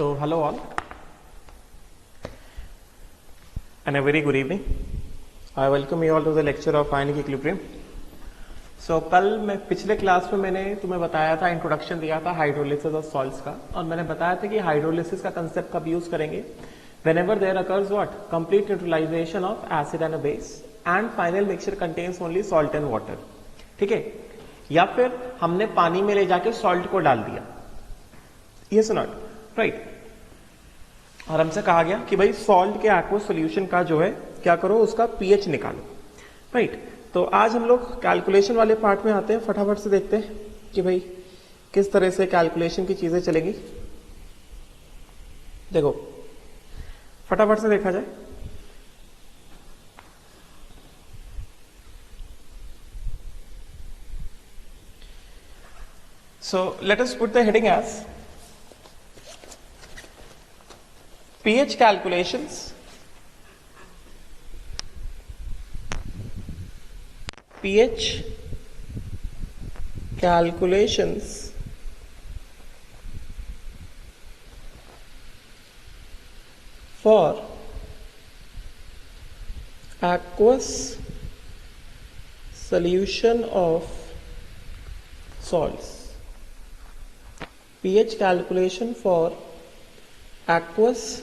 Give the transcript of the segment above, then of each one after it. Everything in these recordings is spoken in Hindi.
So, hello all, and a very good evening. I welcome you all to the lecture of ionic equilibrium. So, कल मैं पिछले क्लास में मैंने तुम्हें बताया था, इंट्रोडक्शन दिया था हाइड्रोलिसिस ऑफ सॉल्ट्स का, और मैंने बताया था कि हाइड्रोलिसिस का कंसेप्ट कब यूज करेंगे, whenever there occurs what complete neutralization of acid and a base and final mixture contains only salt and water. ठीक है, या फिर हमने पानी में ले जाके सॉल्ट को डाल दिया, yes or not, राइट। और हमसे कहा गया कि भाई सॉल्ट के एक्वस सॉल्यूशन का जो है क्या करो, उसका पीएच निकालो, राइट। तो आज हम लोग कैलकुलेशन वाले पार्ट में आते हैं, फटाफट से देखते हैं कि भाई किस तरह से कैलकुलेशन की चीजें चलेंगी। देखो फटाफट से देखा जाए, so let us put the heading as pH calculations for aqueous solution of salts. pH calculation for aqueous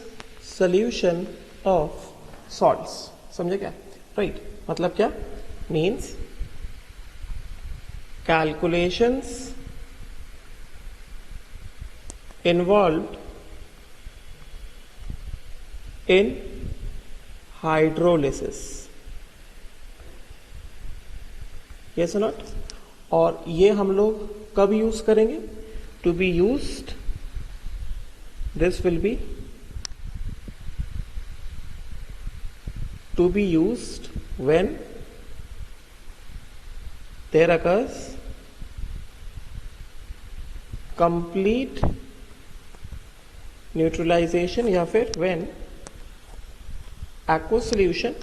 solution of salts. समझे क्या, राइट मतलब क्या means calculations involved in hydrolysis, yes or not। और ये हम लोग कब यूज करेंगे, to be used, this will be to be used when there occurs complete neutralization, या फिर when aqueous solution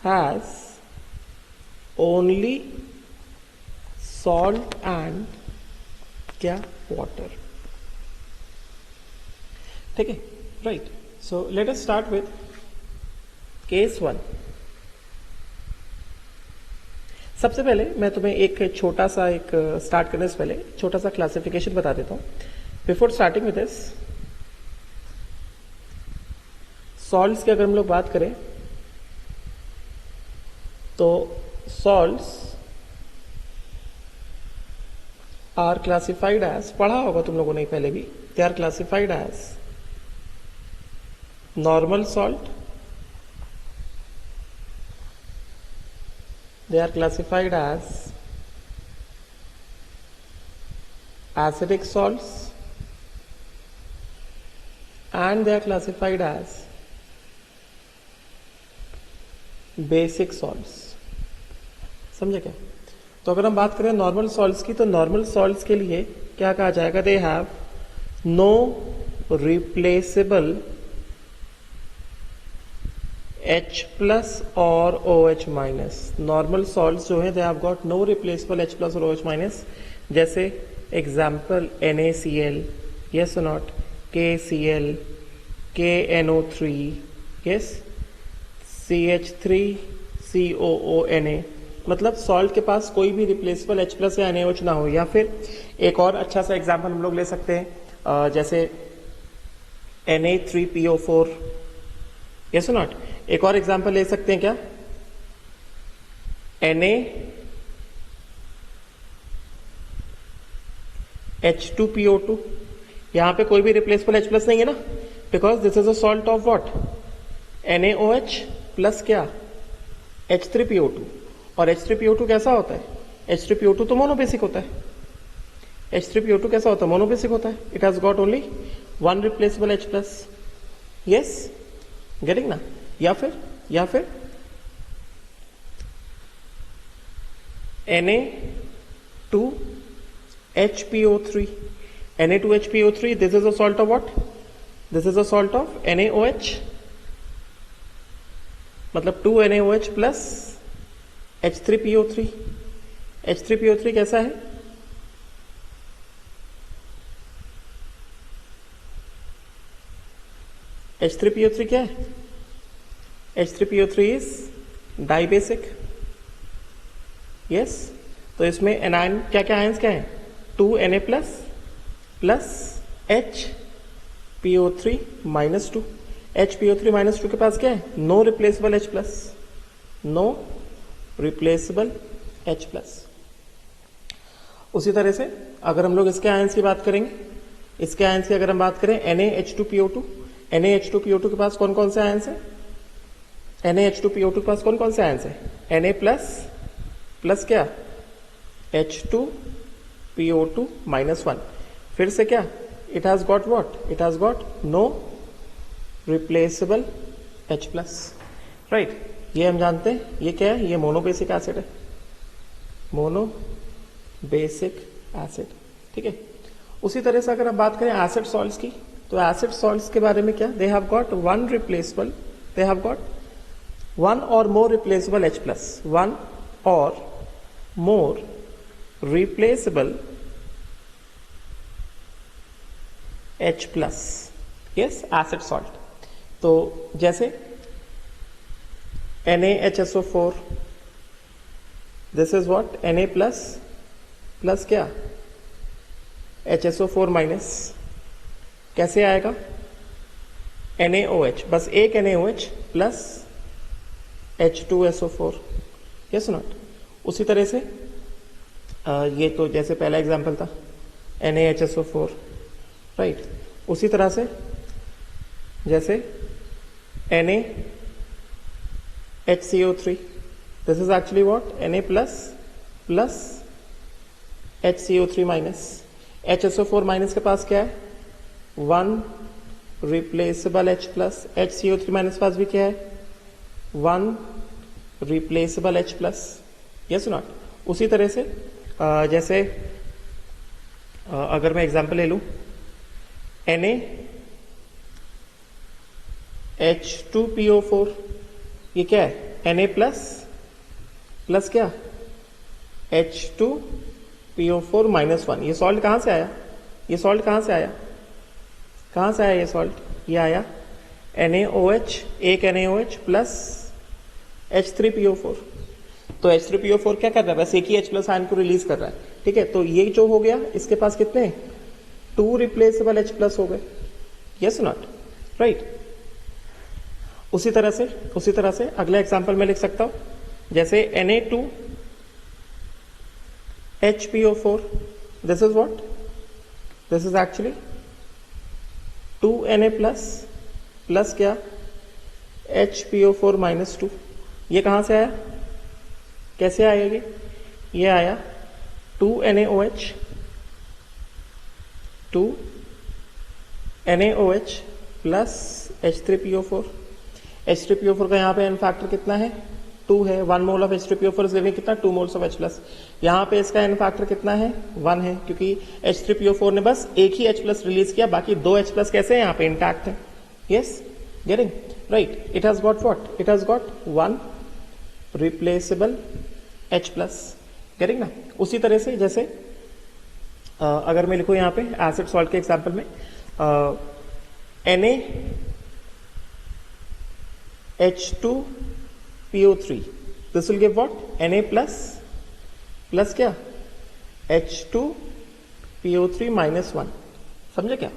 has only salt and क्या water। ठीक है, right. So let us start with case 1। सबसे पहले मैं तुम्हें एक छोटा सा स्टार्ट करने से पहले छोटा सा क्लासिफिकेशन बता देता हूं। Before starting with this, salts की अगर हम लोग बात करें तो सॉल्ट्स आर क्लासिफाइड एज, पढ़ा होगा तुम लोगों ने पहले भी, they are classified as normal salt, they are classified as acidic salts, and they are classified as basic salts। समझे क्या। तो अगर हम बात करें नॉर्मल सॉल्ट्स की, तो नॉर्मल सॉल्ट्स के लिए क्या कहा जाएगा, they have no replaceable H plus और OH माइनस। नॉर्मल सॉल्ट्स जो है they have got no replaceable H plus और OH माइनस, जैसे एग्जाम्पल NaCl, यस और not, KCl, KNO3, yes, CH3COONA। मतलब सॉल्ट के पास कोई भी रिप्लेसेबल H प्लस या NaOH ना हो। या फिर एक और अच्छा सा एग्जाम्पल हम लोग ले सकते हैं, जैसे Na3PO4, यस और नॉट। एक और एग्जांपल ले सकते हैं क्या, NaH2PO2। यहां पे कोई भी रिप्लेसेबल H प्लस नहीं है ना, because this is a salt of what, NaOH plus क्या, H3PO2। और H3PO2 कैसा होता है, H3PO2 तो मोनोबेसिक होता है। H3PO2 कैसा होता है, मोनोबेसिक होता है। It has got only one replaceable H plus, yes, getting ना। या फिर Na2HPO3, Na2HPO3, this is a salt of what, this is a salt of NaOH, मतलब 2NaOH प्लस H3PO3। H3PO3 कैसा है, H3PO3 क्या है? H3PO3 is dibasic. यस, तो इसमें एनायन क्या क्या आयंस क्या है? 2Na plus HPO3 minus 2। HPO3 minus 2 के पास क्या है? No replaceable H plus, no replaceable H plus. उसी तरह से अगर हम लोग इसके आयंस की बात करेंगे, इसके आयंस की अगर हम बात करें NaH2PO2, NaH2PO2 के पास कौन कौन से आयंस है? NaH2PO2 के पास कौन कौन से आयंस है? Na प्लस क्या? H2PO2 minus 1। फिर से क्या? It has got what? It has got no replaceable H plus, right. ये हम जानते हैं, ये क्या है? ये मोनोबेसिक एसिड है, मोनोबेसिक एसिड, ठीक है। उसी तरह से अगर हम बात करें एसिड सॉल्ट्स की, तो एसिड सॉल्ट्स के बारे में क्या? They have got one replaceable, they have got one or more replaceable H plus, one or more replaceable H plus, yes, acid salt. तो जैसे NaHSO4, this is what? Na plus plus क्या? HSO4 minus. कैसे आएगा? NaOH, बस एक NaOH plus H2SO4, yes not. उसी तरह से ये तो जैसे पहला एग्जांपल था NaHSO4, राइट। उसी तरह से जैसे NaHCO3, this is actually what? Na plus HCO3 minus. HSO4 minus के पास क्या है? One replaceable H plus. HCO3 minus पास भी क्या है? One replaceable H plus, yes not. उसी तरह से जैसे अगर मैं एग्जांपल ले लूं NaH2PO4, ये क्या है? Na प्लस क्या? H2PO4 minus 1। ये सॉल्ट कहां से आया? ये सॉल्ट कहां से आया? कहां से आया ये सॉल्ट? ये आया NaOH, एक NaOH प्लस H3PO4। तो H3PO4 क्या कर रहा है? बस एक ही H प्लस आयन को रिलीज कर रहा है, ठीक है। तो ये जो हो गया, इसके पास कितने? 2 रिप्लेसेबल H प्लस हो गए, यस नॉट, राइट। उसी तरह से अगला एग्जांपल मैं लिख सकता हूं, जैसे Na2HPO4, this is what? This is actually 2Na plus क्या? HPO4 minus 2। ये कहां से आया? कैसे आया ये आया 2NaOH प्लस H3PO4। H3PO4 का यहाँ पे एन फैक्टर कितना है? 2 है। 1 mole of H3PO4 is giving कितना? 2 मोल्स ऑफ H प्लस। यहाँ पे इसका एन फैक्टर कितना है? 1 है, क्योंकि H3PO4 ने बस एक ही H प्लस रिलीज किया, बाकी 2 H प्लस कैसे हैं यहाँ पे? इंटैक्ट है, yes, getting, right. It has got what? It has got 1 replaceable H plus, getting ना। उसी तरह से जैसे अगर मैं लिखूं यहाँ पे एसिड सॉल्ट के एग्जांपल में NaH2PO3, this will give what? Na plus क्या? H2PO3 माइनस 1, समझे क्या?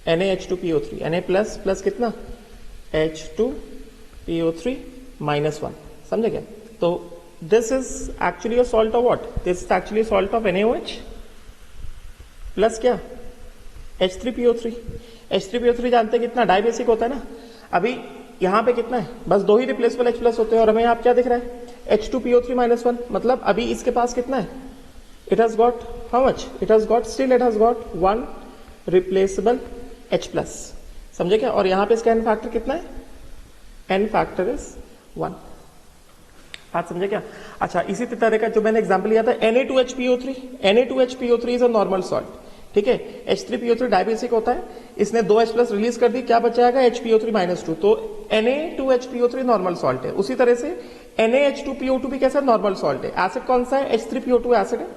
NaH2PO3, Na प्लस कितना? H2PO3 माइनस 1, समझे क्या? तो this is actually a salt of what? This is actually a salt of NaOH plus क्या? H3PO3। H3PO3 जानते हैं कितना डाइबेसिक होता है ना। अभी यहां पे कितना है? बस 2 ही रिप्लेसेबल H प्लस होते हैं, और हमें यहाँ क्या दिख रहा है? H2PO3 minus 1। मतलब अभी इसके पास कितना है? It has got how much? It has got still it has got 1 replaceable H plus, समझे क्या? और यहाँ पे इसका एन फैक्टर कितना है? एन फैक्टर इज 1, बात समझे क्या? अच्छा, इसी तरह का जो मैंने एग्जांपल लिया था Na2HPO3, Na2HPO3 is a normal salt, ठीक है। H3PO3 डाइबेसिक होता है, इसने 2 H प्लस रिलीज कर दी, क्या बचाएगा? HPO3 minus 2। तो Na2HPO3 नॉर्मल सॉल्ट है। उसी तरह से NaH2PO2 भी कैसा नॉर्मल सॉल्ट है। एसिड कौन सा है? H3PO2 एसिड है।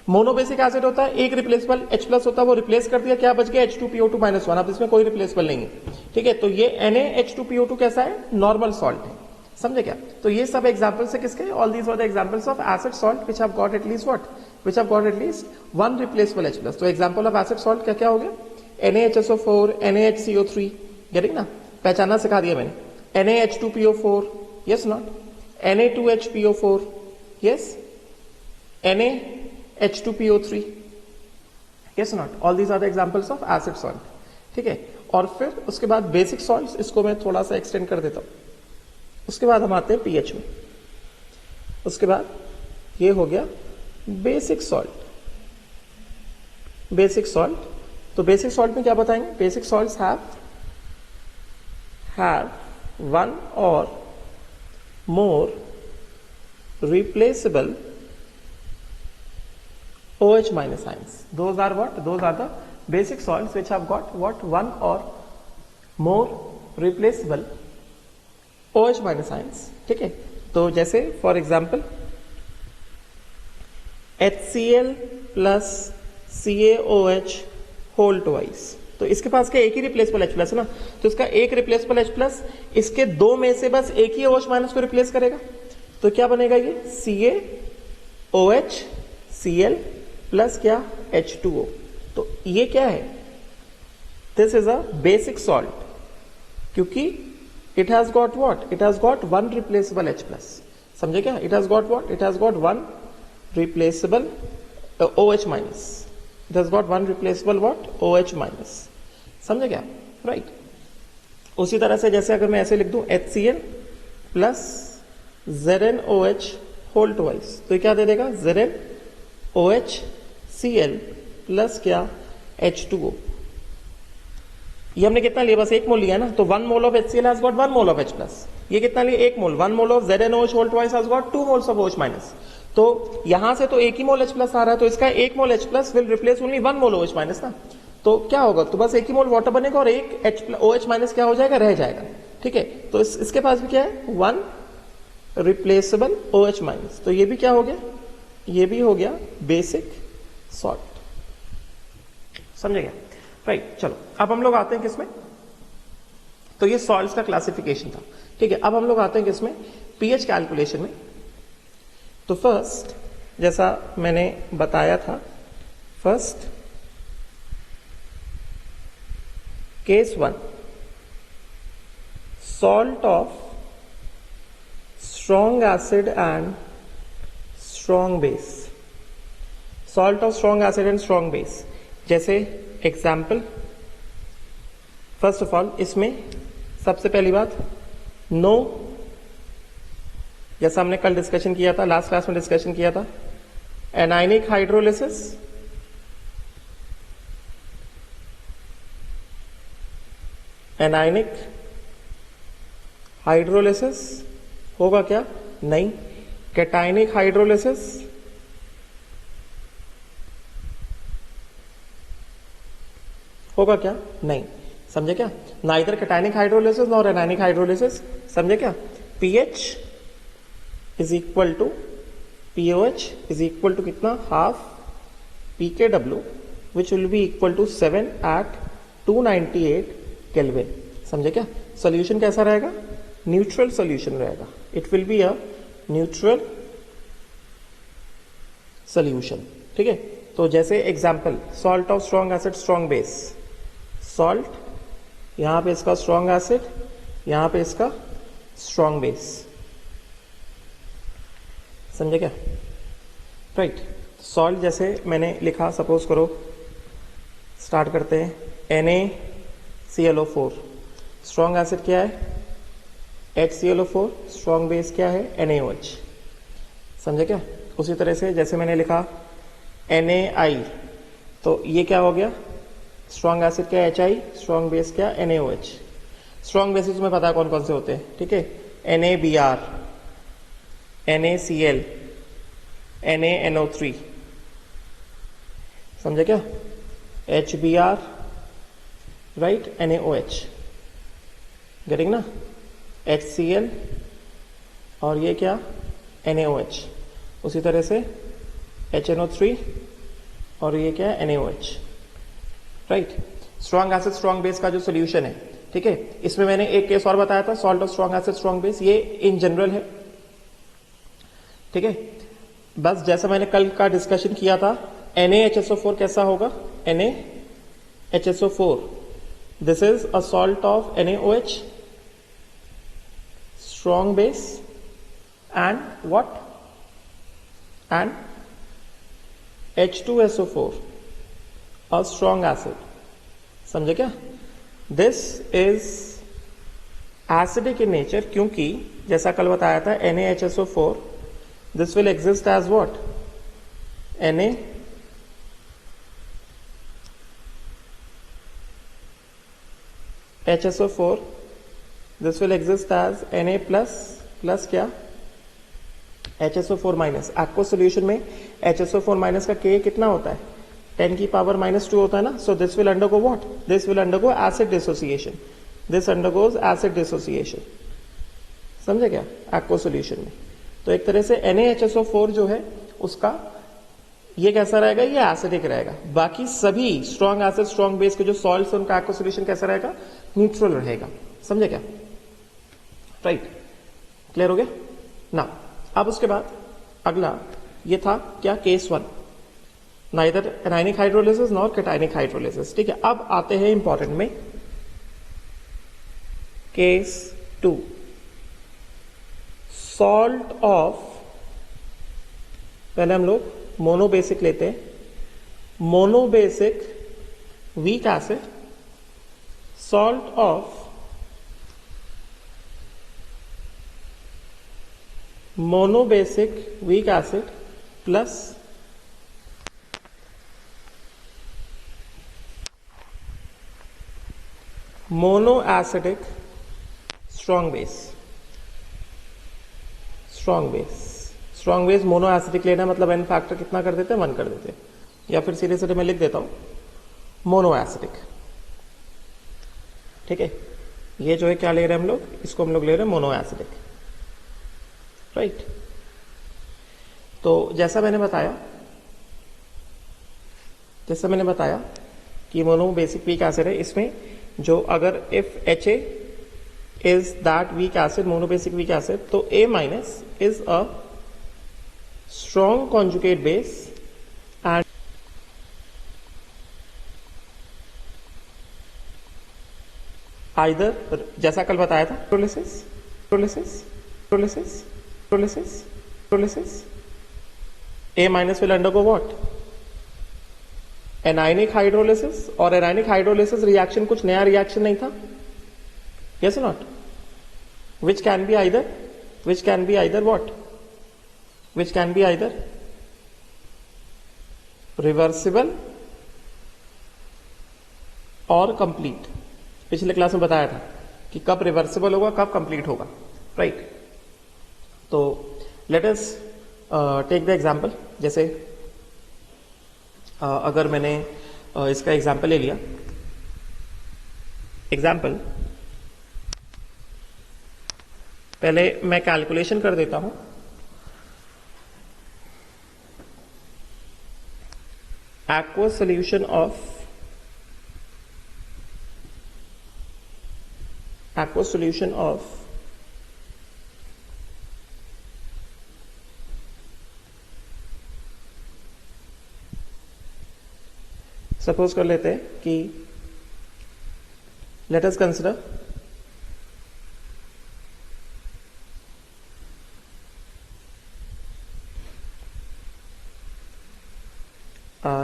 मोनोबेसिक एसिड होता है, एक रिप्लेसेबल H प्लस होता है, वो रिप्लेस कर दिया, क्या बच गया H2PO2 -1, अब इसमें कोई रिप्लेसेबल नहीं है, ठीक है। तो ये NaH2PO2 कैसा है, नॉर्मल सॉल्ट है, समझे क्या। तो ये सब एग्जांपल्स है किसके, all these are the examples of acid salt which have got at least what, which have got at least one replaceable H plus. तो एग्जांपल ऑफ एसिड सॉल्ट क्या क्या हो गया, NaHSO4, NaHCO3, गेटिंग ना, पहचानना सिखा दिया मैंने, NaH2PO4, yes not, Na2HPO4, yes, NaH2PO3, yes not, all these are the examples of acid salt, ठीक है। और फिर उसके बाद बेसिक सॉल्ट्स, इसको मैं थोड़ा सा एक्सटेंड कर देता हूं। उसके बाद हम आते हैं पीएच में, उसके बाद ये हो गया बेसिक सॉल्ट। बेसिक सॉल्ट, तो बेसिक सॉल्ट में क्या बताएंगे, basic salts have one or more replaceable OH minus ions. Those are what? Those are the basic salts which have got what? One or more replaceable OH minus ions. ठीक है, तो जैसे for example HCl plus CaOH whole twice, तो इसके पास क्या एक ही रिप्लेसेबल H प्लस है ना, तो इसका एक रिप्लेसेबल H प्लस, इसके दो में से बस एक ही OH माइनस को रिप्लेस करेगा, तो क्या बनेगा ये CaOH Cl प्लस क्या H2O। तो ये क्या है, this is a basic salt, क्योंकि it has got what, it has got one replaceable H plus, समझे क्या, it has got what, it has got one replaceable OH minus, it has got one replaceable what, OH minus, समझे क्या, राइट। उसी तरह से जैसे अगर मैं ऐसे लिख दूं HCl plus ZnOH whole twice, तो क्या दे देगा ZnOH Cl प्लस क्या H2O। ये हमने कितना लिया, बस एक मोल लिया ना, तो 1 mole of HCl has got 1 mole of H plus, ये कितना लिया, एक mole, 1 mole of ZnOH whole twice has got 2 moles of OH minus. तो यहां से तो एक ही मोल H प्लस आ रहा है, तो इसका एक मोल H plus will replace only 1 mole OH minus ना, तो क्या होगा, तो बस एक ही मोल वाटर बनेगा और एक OH माइनस क्या हो जाएगा, रह जाएगा, ठीक है। तो इसके पास भी क्या है, 1 रिप्लेसेबल OH माइनस, तो ये भी क्या हो गया, ये भी हो गया बेसिक सॉल्ट, समझे क्या, राइट। चलो अब हम लोग आते हैं किसमें, तो ये सॉल्ट्स का क्लासिफिकेशन था, ठीक है। अब हम लोग आते हैं किसमें, पीएच कैलकुलेशन में। तो फर्स्ट, जैसा मैंने बताया था, first case 1, salt of strong acid and strong base, salt of strong acid and strong base, जैसे एग्जाम्पल, फर्स्ट ऑफ ऑल इसमें सबसे पहली बात नो, जैसा हमने कल डिस्कशन किया था, लास्ट क्लास में डिस्कशन किया था, एनाइनिक हाइड्रोलिसिस, एनाइनिक हाइड्रोलिसिस होगा क्या, नहीं, कैटाइनिक हाइड्रोलिसिस, होगा क्या, नहीं, समझे क्या, neither cationic hydrolysis nor anionic hydrolysis, समझे क्या। PH is equal to POH is equal to कितना, half pKw which will be equal to 7 at 298 kelvin, समझे क्या। सोल्यूशन कैसा रहेगा, न्यूट्रल सोल्यूशन रहेगा, it will be a neutral solution, ठीक है। तो जैसे example, salt of strong acid strong base, salt, यहां पे इसका स्ट्रॉन्ग एसिड, यहां पे इसका स्ट्रॉन्ग बेस, समझे क्या, राइट। सॉल्ट जैसे मैंने लिखा, सपोज करो, स्टार्ट करते हैं, NaClO4, स्ट्रॉन्ग एसिड क्या है HClO4, स्ट्रॉन्ग बेस क्या है NaOH, समझे क्या। उसी तरह से जैसे मैंने लिखा NaI, तो ये क्या हो गया, स्ट्रॉन्ग एसिड क्या HI, स्ट्रॉन्ग बेस क्या NaOH। स्ट्रॉन्ग बेसिस तुम्हें पता है कौन कौन से होते हैं, ठीक है, NaBr, NaCl, NaNO3, समझे क्या, HBr, राइट, NaOH, गेटिंग ना, HCl, और ये क्या NaOH, उसी तरह से HNO3, और ये क्या है NaOH, right. Strong acid strong base का जो सोल्यूशन है, ठीक है, इसमें मैंने एक केस और बताया था, salt of strong acid strong base, ये इन जनरल है, ठीक है। बस जैसा मैंने कल का डिस्कशन किया था, NaHSO4 कैसा होगा, NaHSO4, this is a salt of NaOH, strong base and what, and H2SO4, a strong acid. समझे क्या? This is acidic in nature क्योंकि जैसा कल बताया था NaHSO4, this will exist as what, NaHSO4, this will exist as Na plus क्या, HSO4 माइनस। एक्वस सोल्यूशन में HSO4 माइनस का K कितना होता है, 10 की पावर -2 होता है ना। So this will undergo what, this will undergo acid dissociation, this undergoes acid dissociation, समझे क्या, एक्वस सोल्यूशन में। तो एक तरह से NaHSO4 जो है उसका ये कैसा रहेगा, ये एसिडिक रहेगा। बाकी सभी स्ट्रॉन्ग एसिड स्ट्रॉन्ग बेस के जो सॉल्ट्स उनका एक्वस सोल्यूशन कैसा रहेगा, न्यूट्रल रहेगा, समझे क्या, राइट, क्लियर हो गया ना। अब उसके बाद अगला ये था क्या, case 1, neither anionic hydrolysis nor cationic hydrolysis, ठीक है। अब आते हैं इंपॉर्टेंट में, केस 2, सॉल्ट ऑफ, पहले हम लोग मोनोबेसिक लेते हैं, monobasic weak acid, salt of monobasic weak acid plus mono acidic strong base, strong base, strong base mono acidic लेना मतलब एन फैक्टर कितना कर देते हैं, 1 कर देते हैं, या फिर सीधे सीधे मैं लिख देता हूं मोनो एसिडिक, ठीक है। ये जो है क्या ले रहे हैं हम लोग, इसको हम लोग ले रहे हैं मोनो एसिडिक, राइट। तो जैसा मैंने बताया कि मोनो बेसिक वीक एसिड है, इसमें जो अगर if HA is that weak acid, mono basic weak acid, तो A minus is a strong conjugate base and either, जैसा कल बताया था, hydrolysis, A minus will undergo what, anionic hydrolysis, और anionic hydrolysis reaction कुछ नया reaction नहीं था, yes or not, which can be either what, which can be either reversible और complete। पिछले क्लास में बताया था कि कब रिवर्सिबल होगा, कब कंप्लीट होगा, राइट। तो let us take the example, जैसे अगर मैंने इसका एग्जांपल ले लिया, एग्जांपल पहले मैं कैलकुलेशन कर देता हूं, aqueous solution of सपोज कर लेते हैं कि लेट अस कंसिडर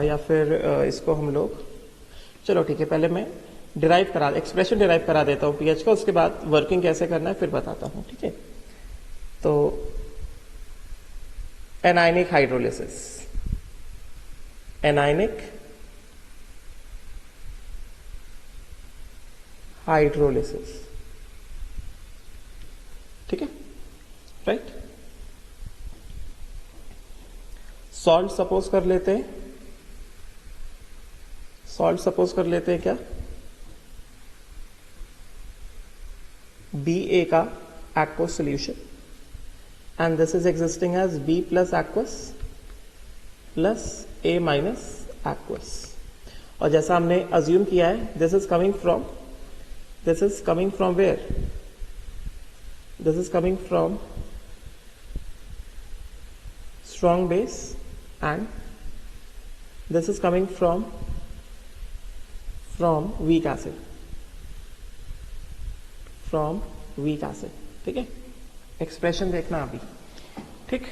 या फिर इसको हम लोग, चलो ठीक है, पहले मैं एक्सप्रेशन डिराइव करा देता हूं पीएच का, उसके बाद वर्किंग कैसे करना है फिर बताता हूं, ठीक है। तो एनायनिक हाइड्रोलिसिस, ठीक है, राइट। सॉल्ट सपोज कर लेते हैं क्या, BA का aqueous solution, and this is existing as B plus aqueous plus A minus aqueous. और जैसा हमने अज्यूम किया है, this is coming from where? This is coming from strong base and this is coming from weak acid, ठीक है। एक्सप्रेशन देखना अभी, ठीक।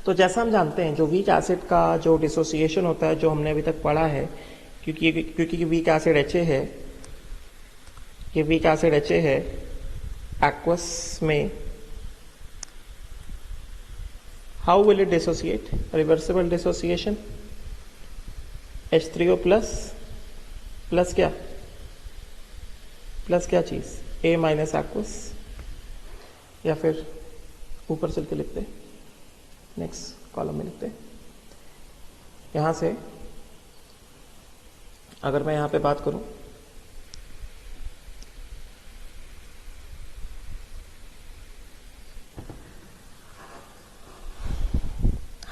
तो जैसा हम जानते हैं, जो वीक एसिड का जो डिसोसिएशन होता है, जो हमने अभी तक पढ़ा है, क्योंकि वीक एसिड HA है, ये वीक एसिड HA है एक्वस में, how will it dissociate? Reversible dissociation, H3O plus क्या चीज? A माइनस एक्वस, या फिर ऊपर चल के लिखते हैं, नेक्स्ट कॉलम में लिखते हैं। यहां से अगर मैं यहां पे बात करूं,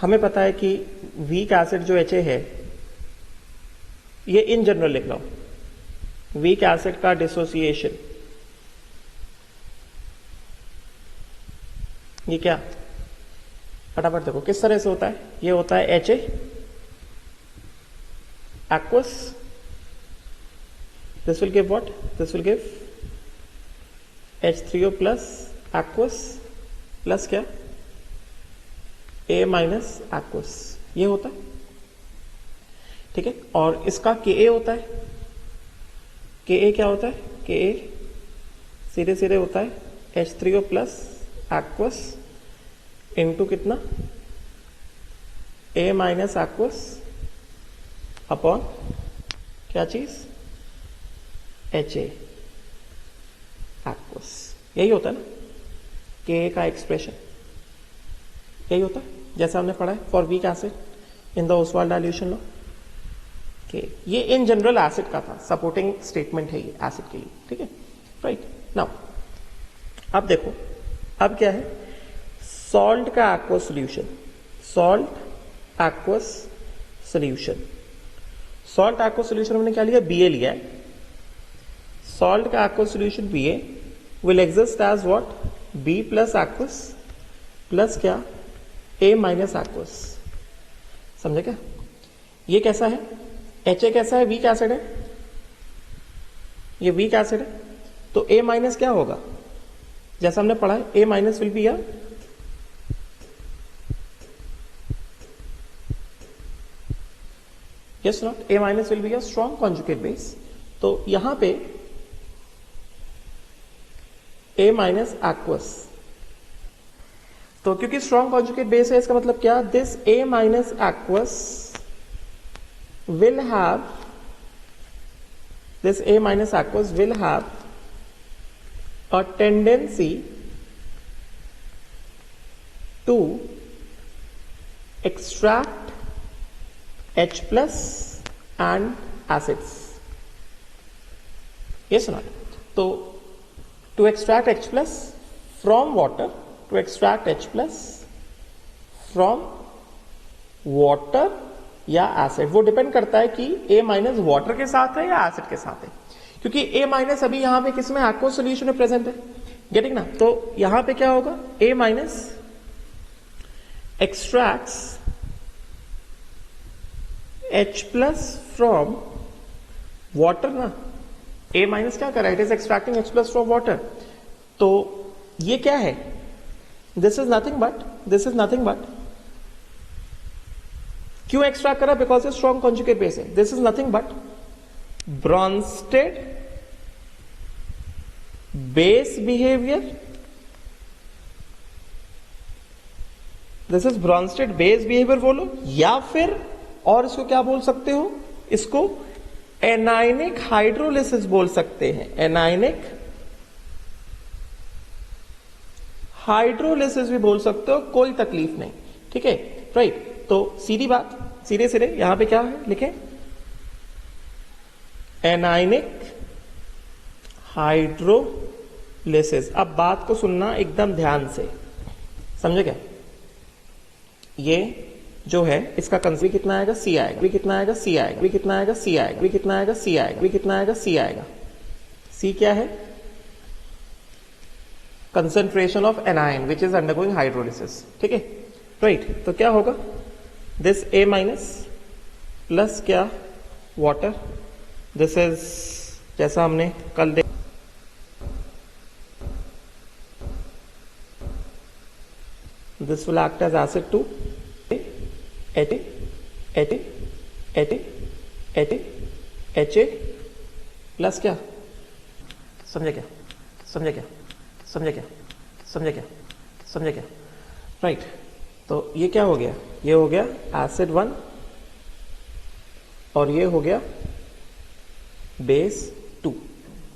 हमें पता है कि वीक एसिड जो HA है, ये इन जनरल लिख रहा हूं, वीक एसिड का डिसोसिएशन, ये क्या? फटाफट देखो किस तरह से होता है। ये होता है HA aqueous, this will give what? This will give H3O plus aqueous plus क्या? A minus aqueous, ये होता है, ठीक है। और इसका Ka होता है, Ka क्या होता है? Ka सीधे सीधे होता है H3O plus aqueous इंटू कितना? A माइनस aqueous अपॉन क्या चीज? HA aqueous, यही होता है ना Ka का एक्सप्रेशन, यही होता है जैसा हमने पढ़ा है for weak acid in the Oswald dilution law. ये इन जनरल एसिड का था, सपोर्टिंग स्टेटमेंट है ये एसिड के लिए, ठीक है, राइट। नाउ अब देखो, अब क्या है? सॉल्ट का aqueous solution, salt aqueous solution, salt aqueous solution हमने क्या लिया? Ba लिया है। सॉल्ट का aqueous solution Ba will exist as what? B plus aqueous plus क्या? A माइनस एक्वस, समझे क्या? ये कैसा है? HA कैसा है? वीक एसिड है, ये वीक एसिड है, तो A माइनस क्या होगा? जैसा हमने पढ़ा है, A minus will be a yes not? A minus will be a strong conjugate base, तो यहां पे A minus aqueous, तो क्योंकि strong conjugate base है, इसका मतलब क्या? This A minus aqueous will have, this A minus aqueous will have a tendency to extract H plus and acids, yes or not? तो to extract H plus from water, to extract H plus from water या एसिड, वो डिपेंड करता है कि A माइनस वाटर के साथ है या एसिड के साथ है, क्योंकि A माइनस अभी यहां पे किसमें? एक्वस सॉल्यूशन में प्रेजेंट है, गेटिंग ना? तो यहां पे क्या होगा? A minus extracts H plus from water ना, A माइनस क्या कर रहा है? It is extracting H plus from water, तो ये क्या है? दिस इज नथिंग बट क्यों एक्सट्रैक्ट करा? बिकॉज ये स्ट्रॉन्ग कॉन्जुगेट बेस है। This is nothing but Brønsted base behaviour, this is Brønsted base behaviour बोलो, या फिर और इसको क्या बोल सकते हो? इसको एनाइनिक हाइड्रोलिसिस बोल सकते हैं, एनाइनिक हाइड्रोलिसिस भी बोल सकते हो, कोई तकलीफ नहीं, ठीक है, राइट। तो सीधी बात, सीधे सिरे यहां पे क्या है? लिखें एनाइनिक हाइड्रोलिसिस। अब बात को सुनना एकदम ध्यान से, समझे क्या? ये जो है इसका कंसेंट्रेशन कितना आएगा, सी आएगा, भी कितना आएगा, सी आएगा, भी कितना आएगा, सी आएगा, भी कितना आएगा, सी आएगा, भी कितना आएगा, सी आएगा। सी क्या है? Concentration of anion which is undergoing hydrolysis. ठीक है, राइट। तो क्या होगा, दिस A माइनस प्लस क्या, वाटर, दिस इज जैसा हमने कल देखा, this will act as acid to HA plus क्या, समझे क्या, समझे क्या, समझे क्या, समझे क्या, समझे क्या, राइट। तो ये क्या हो गया, ये हो गया एसिड 1 और ये हो गया बेस 2,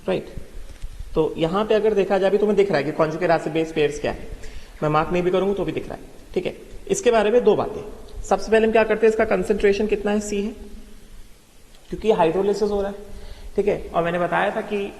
राइट। तो यहां पे अगर देखा जाए, अभी तुम्हें दिख रहा है कि कॉन्जुगेट एसिड बेस पेयर्स क्या है, मैं मार्क नहीं भी करूंगा तो भी दिख रहा है। ठीक है, इसके बारे में दो बातें। सबसे पहले हम क्या करते हैं, इसका कंसेंट्रेशन कितना है, सी है, क्योंकि हाइड्रोलिसिस हो रहा है। ठीक है, और मैंने बताया था कि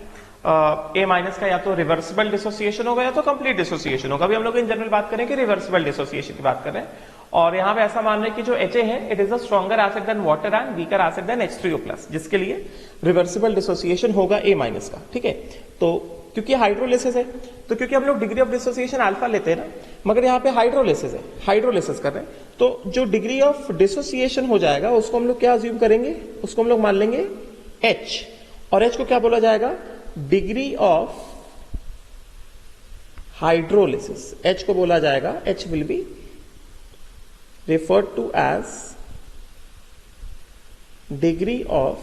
A माइनस का या तो रिवर्सिबल डिसोसिएशन होगा या तो कंप्लीट डिसोसिएशन होगा। अभी हम लोग इन जनरल बात करें कि रिवर्सिबल डिसोसिएशन की बात कर रहे हैं, और यहां पे ऐसा मान रहे हैं कि जो HA है it is a stronger acid than water and weaker acid than H3O+, जिसके लिए रिवर्सिबल डिसोसिएशन होगा A माइनस का। ठीक है, तो क्योंकि हाइड्रोलिसिस है, तो क्योंकि हम लोग डिग्री ऑफ डिसोसिएशन अल्फा लेते हैं ना, मगर यहाँ पे हाइड्रोलिसिस है, हाइड्रोलिसिस कर रहे हैं, तो जो डिग्री ऑफ डिसोसिएशन हो जाएगा उसको हम लोग क्या अज्यूम करेंगे, उसको हम लोग मान लेंगे H, और H को क्या बोला जाएगा, डिग्री ऑफ हाइड्रोलिसिस। H को बोला जाएगा, H will be referred to as degree of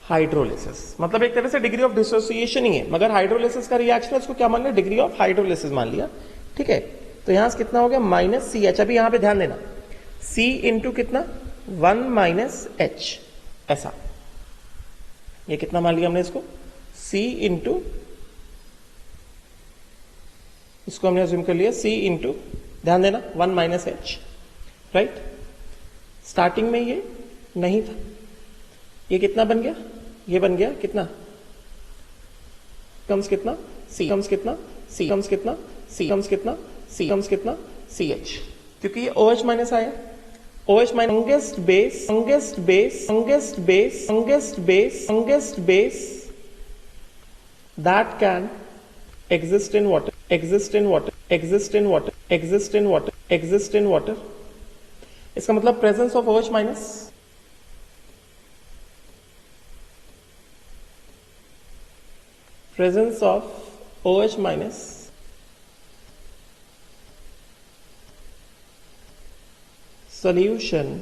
hydrolysis. मतलब एक तरह से डिग्री ऑफ डिसोसिएशन ही है, मगर हाइड्रोलिसिस का रिएक्शन है उसको क्या मान लिया, डिग्री ऑफ हाइड्रोलिसिस मान लिया। ठीक है, तो यहां से कितना हो गया, माइनस सी एच। अभी यहां पे ध्यान देना, C इंटू कितना, 1 माइनस एच, ऐसा। ये कितना मान लिया हमने इसको, C इंटू, इसको हमने अज्यूम कर लिया C इंटू, ध्यान देना 1 माइनस एच, राइट। स्टार्टिंग में ये नहीं था, ये कितना बन गया, ये बन गया कितना, कम्स कितना, C कम्स कितना, C कम्स कितना, C कम्स कितना, C कम्स कितना, CH, क्योंकि ये OH माइनस आया, OH minus youngest base, youngest base, youngest base, youngest base, youngest base that can exist in water, exist in water, exist in water, exist in water, exist in water। इसका मतलब presence of OH minus, presence of OH minus solution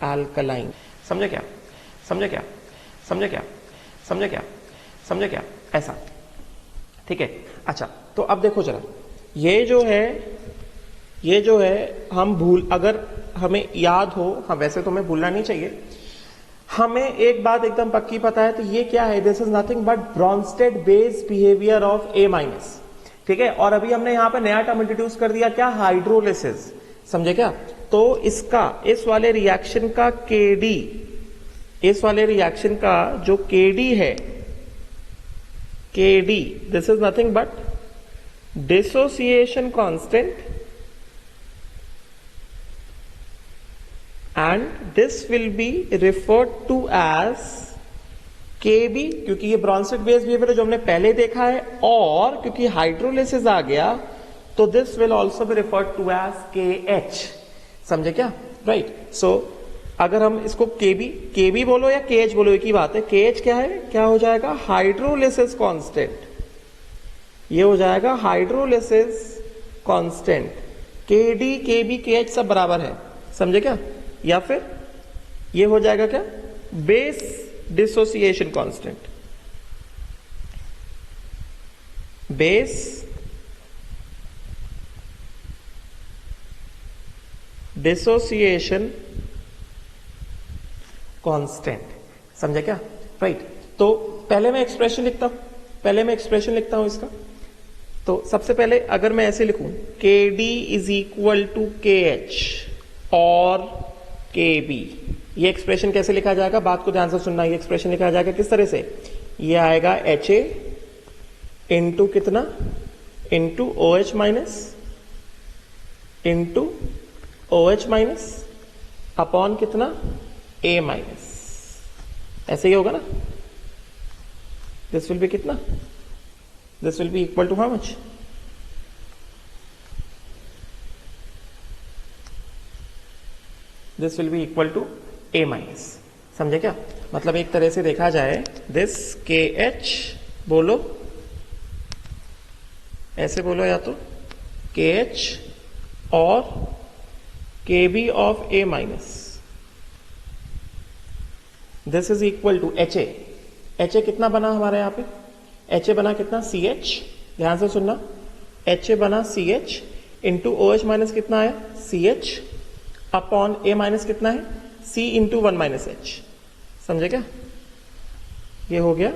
alkaline। समझे क्या, समझे क्या, समझे क्या, समझे क्या, समझे क्या, ऐसा। ठीक है, अच्छा तो अब देखो जरा, ये जो है हम भूल, अगर हमें याद हो, हाँ वैसे तो हमें भूलना नहीं चाहिए, हमें एक बात एकदम पक्की पता है, तो ये क्या है, this is nothing but Brønsted base behaviour of A minus. ठीक है, और अभी हमने यहां पर नया टर्म इंट्रोड्यूस कर दिया, क्या, हाइड्रोलिसिस। समझे क्या, तो इसका, इस वाले रिएक्शन का KD, इस वाले रिएक्शन का जो KD है, KD, this is nothing but dissociation constant, and this will be referred to as KB, क्योंकि ये ब्रॉन्स्टेड बेस बिहेवियर जो हमने पहले देखा है, और क्योंकि हाइड्रोलिसिस आ गया तो this will also be referred to as KH। समझे क्या, राइट। सो अगर हम इसको KB बोलो या KH बोलो, एक ही बात है। KH क्या है, क्या हो जाएगा, हाइड्रोलिसिस कांस्टेंट, ये हो जाएगा hydrolysis constant. KD, KB, KH सब बराबर है, समझे क्या, या फिर ये हो जाएगा क्या, base dissociation constant, base dissociation constant. समझे क्या, राइट। तो पहले मैं एक्सप्रेशन लिखता हूं, इसका। तो सबसे पहले अगर मैं ऐसे लिखूं, KD is equal to KH और KB, ये एक्सप्रेशन कैसे लिखा जाएगा, बात को ध्यान से सुनना। ये एक्सप्रेशन लिखा जाएगा किस तरह से, ये आएगा HA इंटू कितना, into OH minus into OH minus upon कितना A माइनस, ऐसे ही होगा ना. दिस विल बी कितना, this will be equal to how much, this will be equal to A minus. समझे क्या? मतलब एक तरह से देखा जाए, दिस KH बोलो, ऐसे बोलो या तो KH और KB of A minus, this is equal to HA. HA कितना बना हमारे यहां पे, HA बना कितना CH, ध्यान से सुनना, HA बना CH इंटू OH माइनस कितना आया CH अपॉन A माइनस कितना है C इंटू 1 माइनस H. समझे क्या? ये हो गया,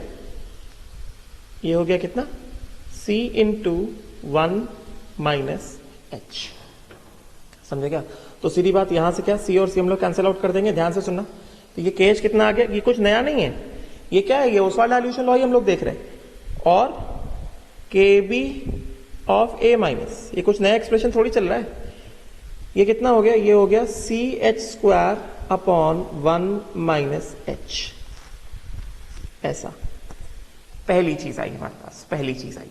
ये हो गया कितना C इंटू 1 माइनस H. समझे क्या? तो सीधी बात यहां से क्या, C और C हम लोग कैंसिल आउट कर देंगे. ध्यान से सुनना, तो ये KH कितना आ गया, ये कुछ नया नहीं है, ये क्या है, ये उस वाला डाइल्यूशन लॉ ही हम लोग देख रहे हैं. और KB ऑफ A माइनस, ये कुछ नया एक्सप्रेशन थोड़ी चल रहा है. ये कितना हो गया, ये हो गया CH square upon 1 minus H. ऐसा पहली चीज आई हमारे पास, पहली चीज आई.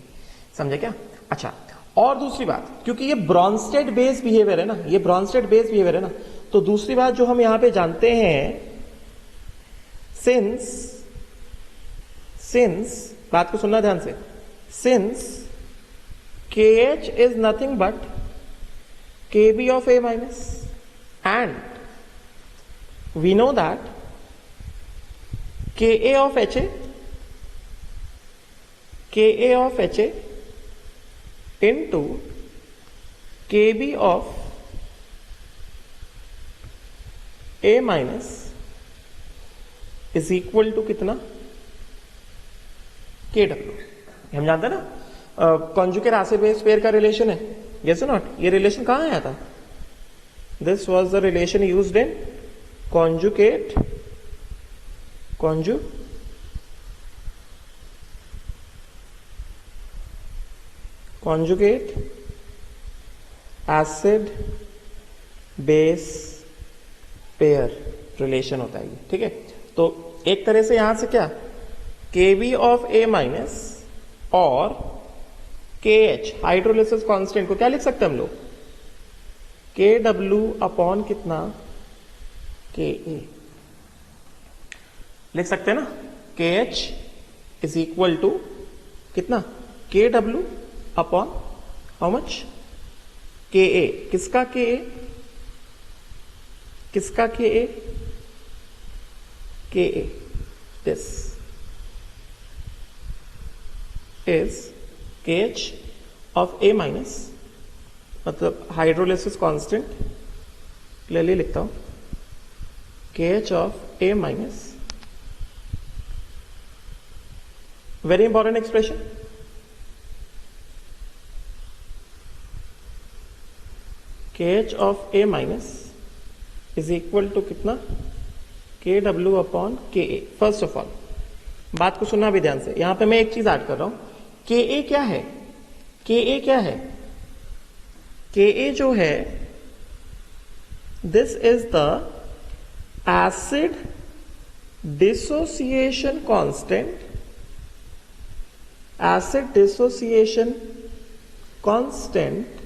समझे क्या? अच्छा, और दूसरी बात, क्योंकि ये ब्रॉन्स्टेड बेस बिहेवियर है ना, ये ब्रॉन्स्टेड बेस बिहेवियर है ना, तो दूसरी बात जो हम यहां पे जानते हैं, सिंस बात को सुनना ध्यान से, since KH is nothing but KB of A minus, and we know that KA of HA into KB of A minus is equal to कितना KW. हम जानते हैं ना, कॉन्जुगेट एसिड बेस पेयर का रिलेशन है, yes or not? ये रिलेशन कहां आया था? This was the relation used in conjugate acid base pair relation होता है ये. ठीक है, तो एक तरह से यहां से क्या, KB ऑफ A माइनस और KH हाइड्रोलिसिस कांस्टेंट को क्या लिख सकते हैं हम लोग, KW अपॉन कितना KA लिख सकते हैं ना. KH इज इक्वल टू कितना KW upon how much KA. किसका KA, किसका KA, KA. This is KH of A minus, मतलब हाइड्रोलिसिस कांस्टेंट क्लियरली लिखता हूं, KH of A minus, very important expression, KH of A minus is equal to कितना KW upon KA. First of all बात को सुनना भी ध्यान से, यहां पे मैं एक चीज ऐड कर रहा हूं. KA क्या है, KA क्या है, KA जो है, this is the acid dissociation constant, acid dissociation constant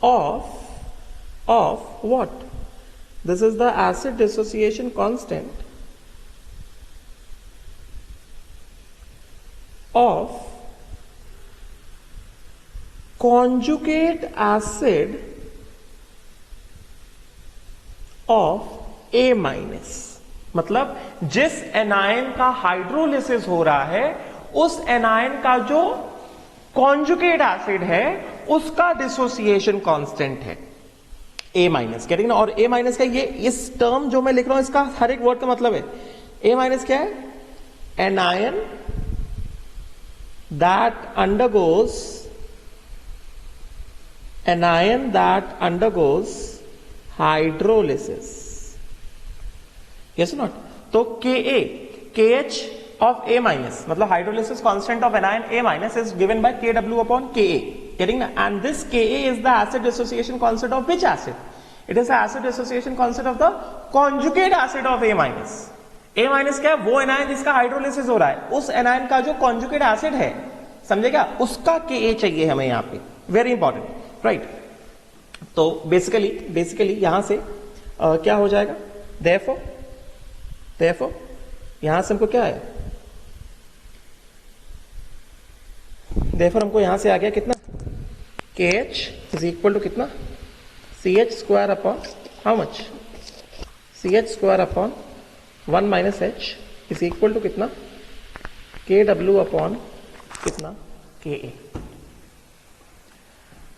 of what? This is the acid dissociation constant of conjugate acid of A minus. मतलब जिस एनायन का हाइड्रोलिसिस हो रहा है, उस एनायन का जो कॉन्जुगेट एसिड है उसका डिसोसिएशन कांस्टेंट है A माइनस. कह रही ना, और A माइनस का ये इस टर्म जो मैं लिख रहा हूं इसका हर एक वर्ड का मतलब है. A माइनस क्या है, anion that undergoes hydrolysis. Yes not? तो KA, KH of A minus, मतलब hydrolysis constant of anion A minus is given by Kw upon Ka. Getting na? And this Ka is the acid dissociation constant of which acid? It is the acid dissociation constant of the conjugate acid of A minus. A minus क्या है? वो एनायन जिसका हाइड्रोलिसिस हो रहा है, उस एनायन का जो कॉन्जुगेट एसिड है, समझेगा, उसका Ka चाहिए हमें यहाँ पे. Very important, right. तो बेसिकली यहां से क्या हो जाएगा? therefore यहां से हमको क्या है? therefore हमको यहां से आ गया कितना? KH इज इक्वल टू कितना? CH square upon how much? CH square upon 1 minus H is equal to कितना? KW अपॉन कितना? KA.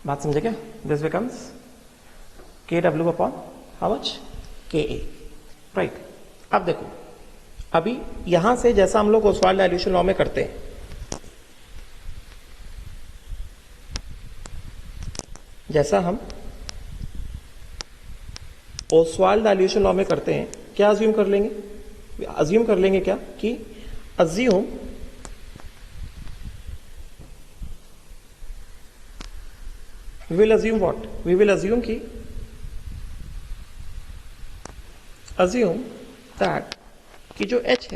बात समझे क्या? This becomes KW upon how much? KA. Right. अब देखो, अभी यहां से जैसा हम लोग ओसवाल्ड डाइल्यूशन लॉ में करते हैं, जैसा हम ओसवाल्ड डाइल्यूशन लॉ में करते हैं, क्या अज्यूम कर लेंगे? अज्यूम कर लेंगे क्या कि assume we will assume what? We will assume कि assume that कि जो H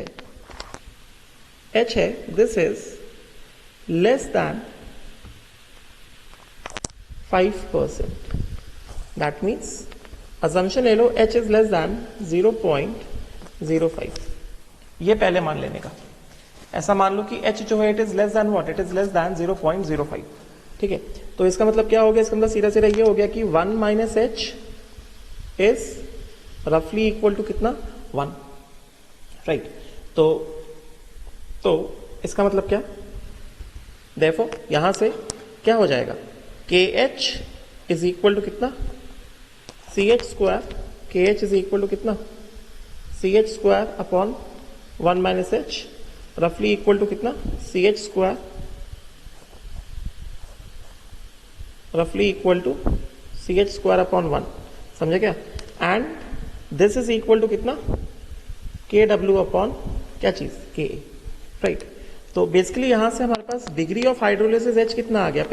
है this is less than 5%. That means assumption ले लो H is less than 0.05. ये पहले मान लेने का. ऐसा मान लो कि H जो है it is less than what? It is less than 0.05. ठीक है. तो इसका मतलब क्या हो गया? इसका मतलब सीधा ये हो गया कि 1 माइनस H इज रफली इक्वल टू कितना? 1. राइट. तो इसका मतलब क्या? देखो यहां से क्या हो जाएगा? KH इज इक्वल टू कितना? CH square. KH is equal to कितना? CH square upon 1 minus H रफली इक्वल टू कितना? CH स्क्वायर रफली equal to CH square upon 1. समझे क्या? And this is equal to कितना? KW अपॉन क्या चीज? Ka. राइट. तो बेसिकली यहां से हमारे पास डिग्री ऑफ हाइड्रोलिसिस H कितना आ गया?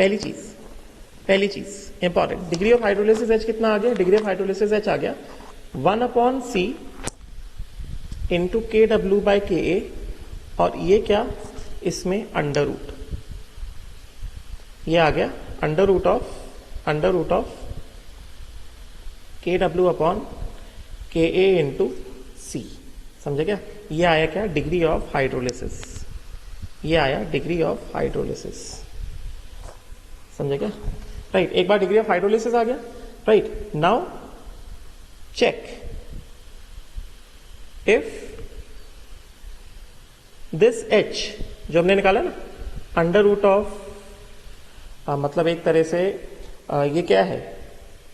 पहली चीज important, degree of hydrolysis H कितना आ गया? डिग्री ऑफ हाइड्रोलिसिस H आ गया 1 upon C into KW by KA. और ये क्या? इसमें अंडर रूट, ये आ गया under root of KW upon KA into C. समझे क्या? ये आया क्या? Degree of hydrolysis. ये आया डिग्री ऑफ हाइड्रोलिसिस. समझे क्या? राइट. एक बार डिग्री ऑफ हाइड्रोलिसिस आ गया. Right. Now check if this H जो हमने निकाला ना, अंडर रूट ऑफ मतलब एक तरह से ये क्या है?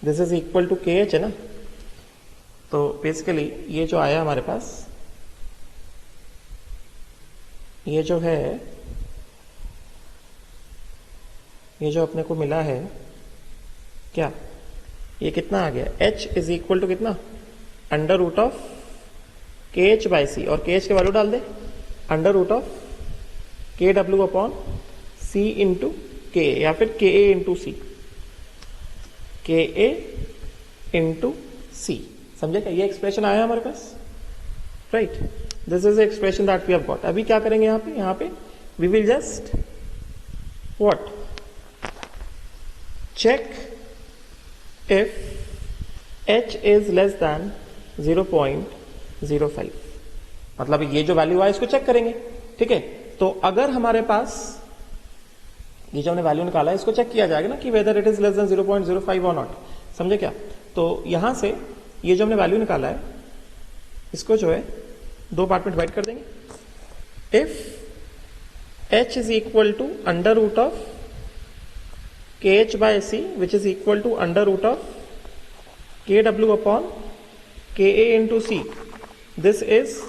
This is equal to KH है ना. तो बेसिकली ये जो आया हमारे पास, ये जो है, ये जो अपने को मिला है क्या? ये कितना आ गया? H इज इक्वल टू कितना? Under root of KH by C. और KH के वैल्यू डाल दे, under root of KW upon C into Ka या फिर Ka into C. Ka into C. समझे क्या? ये एक्सप्रेशन आया हमारे पास. Right. This is expression that we have got. अभी क्या करेंगे यहाँ पे we will just what? Check if H is less than 0.05. मतलब ये जो वैल्यू आया इसको चेक करेंगे. ठीक है. तो अगर हमारे पास ये जो हमने वैल्यू निकाला है इसको चेक किया जाएगा ना कि weather it is less than 0.05 और नॉट. समझे क्या? तो यहां से ये जो हमने वैल्यू निकाला है इसको जो है दो पार्ट में डिवाइड कर देंगे. If H is equal to under root of KH by C which is equal to under root of KW upon KA into C, this is